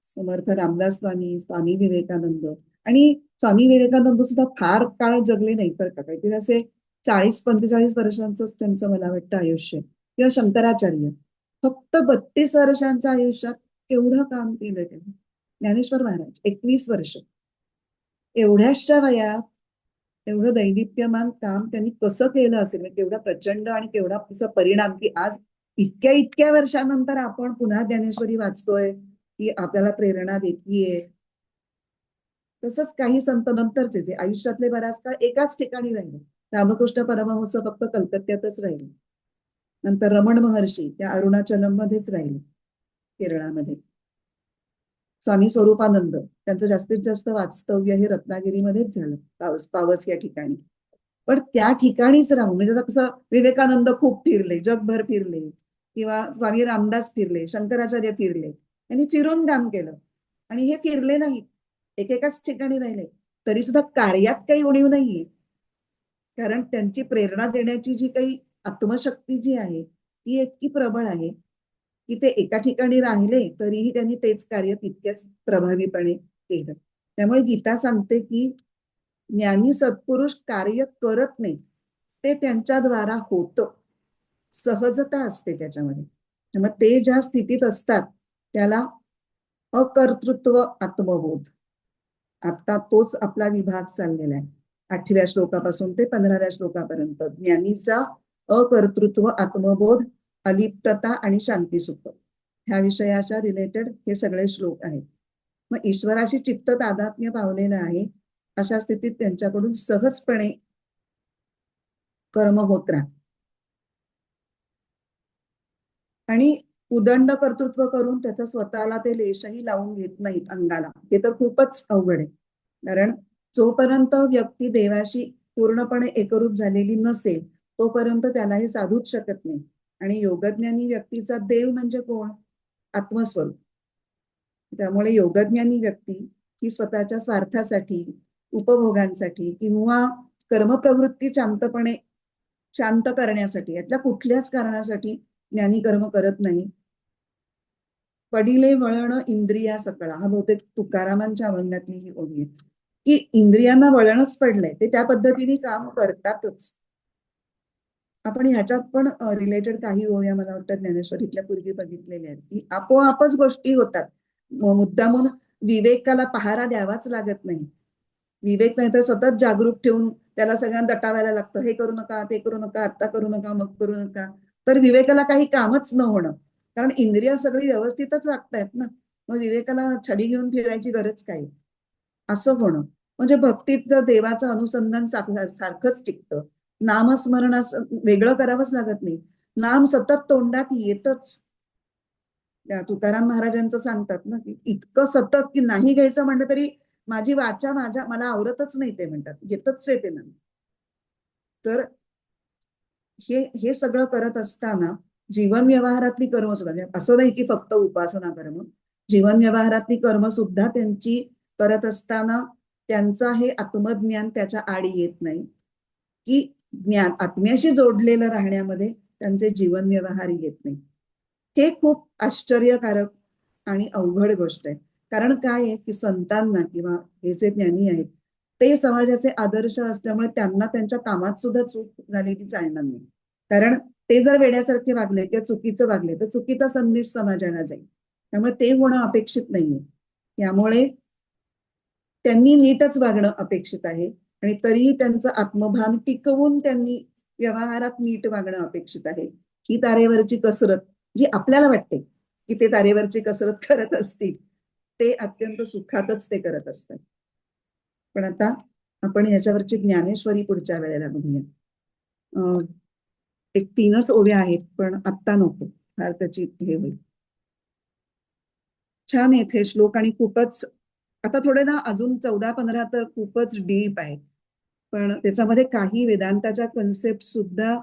समर्थ रामदास स्वामी, स्वामी विवेकानंद. आणि स्वामी विवेकानंद सुद्धा फार काळ जगले नाही बरं का, काहीतरी असे 40-45 वर्षांचंच त्यांचं मला वाटतं आयुष्य. किंवा शंकराचार्य फक्त 32 वर्षांच्या आयुष्यात केवढं काम केलं त्यांनी. ज्ञानेश्वर महाराज 21 वर्ष, एवढ्याशा वयात एवढं दैदिप्यमान काम त्यांनी कसं केलं असेल, म्हणजे केवढा प्रचंड आणि केवढा त्याचा परिणाम, की आज इतक्या इतक्या वर्षानंतर आपण पुन्हा ज्ञानेश्वरी वाचतोय, की आपल्याला प्रेरणा देतीये. तसंच काही संत नंतरचे जे आयुष्यातले बराच काळ एकाच ठिकाणी राहिले. रामकृष्ण परमहंस फक्त कलकत्त्यातच राहिले. नंतर रमण महर्षी त्या अरुणाचलम मध्येच राहिले, केरळामध्ये. स्वामी स्वरूपानंद त्यांचं जास्तीत जास्त वास्तव्य हे रत्नागिरीमध्येच झालं, पावस या ठिकाणी. पण त्या ठिकाणीच राहून, म्हणजे कसं विवेकानंद खूप फिरले, जगभर फिरले, किंवा स्वामी रामदास फिरले, शंकराचार्य फिरले, त्यांनी फिरून काम केलं. आणि हे फिरले नाहीत, एकेकाच ठिकाणी राहिले, तरी सुद्धा कार्यात काही उणीव नाहीये. कारण त्यांची प्रेरणा देण्याची जी काही आत्मशक्ती जी आहे ती इतकी प्रबळ आहे की ते एका ठिकाणी राहिले तरीही त्यांनी तेच कार्य तितक्याच प्रभावीपणे केलं. त्यामुळे गीता सांगते की ज्ञानी सत्पुरुष कार्य करत नाही, ते त्यांच्याद्वारा होतं. सहजता असते त्याच्यामध्ये. मग ते ज्या स्थितीत असतात त्याला अकर्तृत्व आत्मबोध, आता तोच आपला विभाग चाललेला आहे. 8व्या श्लोकापासून ते 15व्या श्लोकापर्यंत ज्ञानीचा अकर्तृत्व आत्मबोध, अलिप्तता आणि शांतीसुख ह्या विषयाच्या रिलेटेड हे सगळे श्लोक आहेत. मग ईश्वराशी चित्त तादात्म्य पावलेलं आहे, अशा स्थितीत त्यांच्याकडून सहजपणे कर्म होत राहत. आणि उदंड कर्तृत्व करून त्याचा स्वतःला ते लेशही लावून घेत नाहीत अंगाला, हे तर खूपच अवघड आहे. कारण जोपर्यंत व्यक्ती देवाशी पूर्णपणे एकरूप झालेली नसेल तोपर्यंत त्याला हे साधूच शकत नाही. आणि योगज्ञानी व्यक्तीचा देव म्हणजे कोण? आत्मस्वरूप. त्यामुळे योगज्ञानी व्यक्ती ही स्वतःच्या स्वार्थासाठी, उपभोगांसाठी किंवा कर्मप्रवृत्ती शांत करण्यासाठी, यातल्या कुठल्याच कारणासाठी ज्ञानी कर्म करत नाही. पडिले वळण इंद्रिया सकळा, हा बहुतेक तुकारामांच्या अभंगातली ही ओवी आहे, की इंद्रियांना वळणच पडलंय, ते त्या पद्धतीने काम करतातच. आपण ह्याच्यात पण रिलेटेड काही ओव्या मला वाटतं ज्ञानेश्वरीतल्या पूर्वी बघितलेल्या आहेत, की आपोआपच गोष्टी होतात. मुद्दामून विवेकाला पहारा द्यावाच लागत नाही. विवेक नाही तर सतत जागरूक ठेवून त्याला सगळ्यांना दटावायला लागतं, हे करू नका, ते करू नका, आत्ता करू नका, मग करू नका. तर विवेकाला काही कामच न होणं, कारण इंद्रिया सगळी व्यवस्थितच वागतायत ना, मग विवेकाला छडी घेऊन फिरायची गरज काय, असं होणं. म्हणजे भक्तीत देवाचं अनुसंधान सारखंच टिकतं. नामस्मरण वेगळं करावंच लागत नाही, नाम सतत तोंडात येतच. तुकाराम महाराजांचं सांगतात ना, की इतकं सतत की नाही घ्यायचं म्हणलं तरी माझी वाचा मला आवरतच नाही ते म्हणतात, येतच आहे ते ना. तर हे सगळं करत असताना जीवन व्यवहारातली कर्म सुद्धा, म्हणजे असं नाही की फक्त उपासना कर्म, जीवन व्यवहारातली कर्म सुद्धा त्यांची करत असताना त्यांचा हे आत्मज्ञान त्याच्या आडी येत नाही, की ज्ञान आत्म्याशी जोडलेलं राहण्यामध्ये त्यांचे जीवन व्यवहार येत नाही. हे खूप आश्चर्यकारक आणि अवघड गोष्ट आहे. कारण काय आहे की संतांना किंवा हे जे ज्ञानी आहेत ते समाजाचे आदर्श असल्यामुळे त्यांना त्यांच्या कामात सुद्धा चूक झालेली चालणार नाही. कारण ते जर वेड्यासारखे वागले किंवा चुकीचं वागले तर चुकीचा संदेश समाजाला जाईल. त्यामुळे ते होणं अपेक्षित नाहीये. त्यामुळे त्यांनी नीटच वागणं अपेक्षित आहे आणि तरीही त्यांचं आत्मभान टिकवून त्यांनी व्यवहारात नीट वागणं अपेक्षित आहे. ही तारेवरची कसरत जी आपल्याला वाटते की ते तारेवरची कसरत करत असतील, ते अत्यंत सुखातच ते करत असतात. पण आता आपण याच्यावरची ज्ञानेश्वरी पुढच्या वेळेला बघूया. अं, एक 3च ओव्या आहेत पण आत्ता नको, फार त्याची हे होईल. छान आहेत हे श्लोक आणि खूपच, आता थोडे ना अजून 14-15 तर खूपच डीप आहेत. पण त्याच्यामध्ये काही वेदांताच्या कन्सेप्ट सुद्धा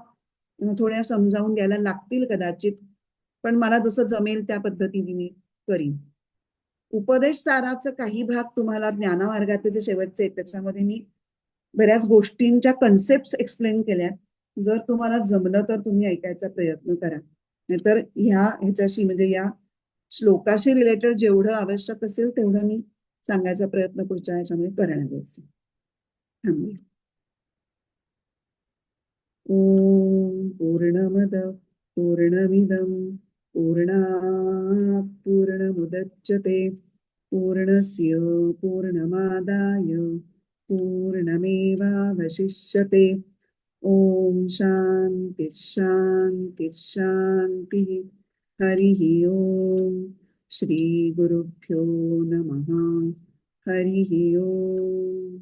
थोड्या समजावून द्यायला लागतील कदाचित. पण मला जसं जमेल त्या पद्धतीने मी करीन. उपदेश साराचं काही भाग तुम्हाला ज्ञानमार्गाचे जे शेवटचे आहेत त्याच्यामध्ये मी बऱ्याच गोष्टींच्या कन्सेप्ट एक्सप्लेन केल्यात. जर तुम्हाला जमलं तर तुम्ही ऐकायचा प्रयत्न करा. नाहीतर ह्याच्याशी म्हणजे या श्लोकाशी रिलेटेड जेवढं आवश्यक असेल तेवढं मी सांगायचा प्रयत्न पुढच्या ह्याच्यामध्ये करणार आहे. थांबूया. ओम पूर्णमद पूर्णमिदम पूर्णात् पूर्णमुदच्यते पूर्णस्य पूर्णमादाय पूर्णमेवावशिष्यते. ओम शांती शांती शांती. हरिः ओम. श्री गुरुभ्यो नमः. हरिः ओम.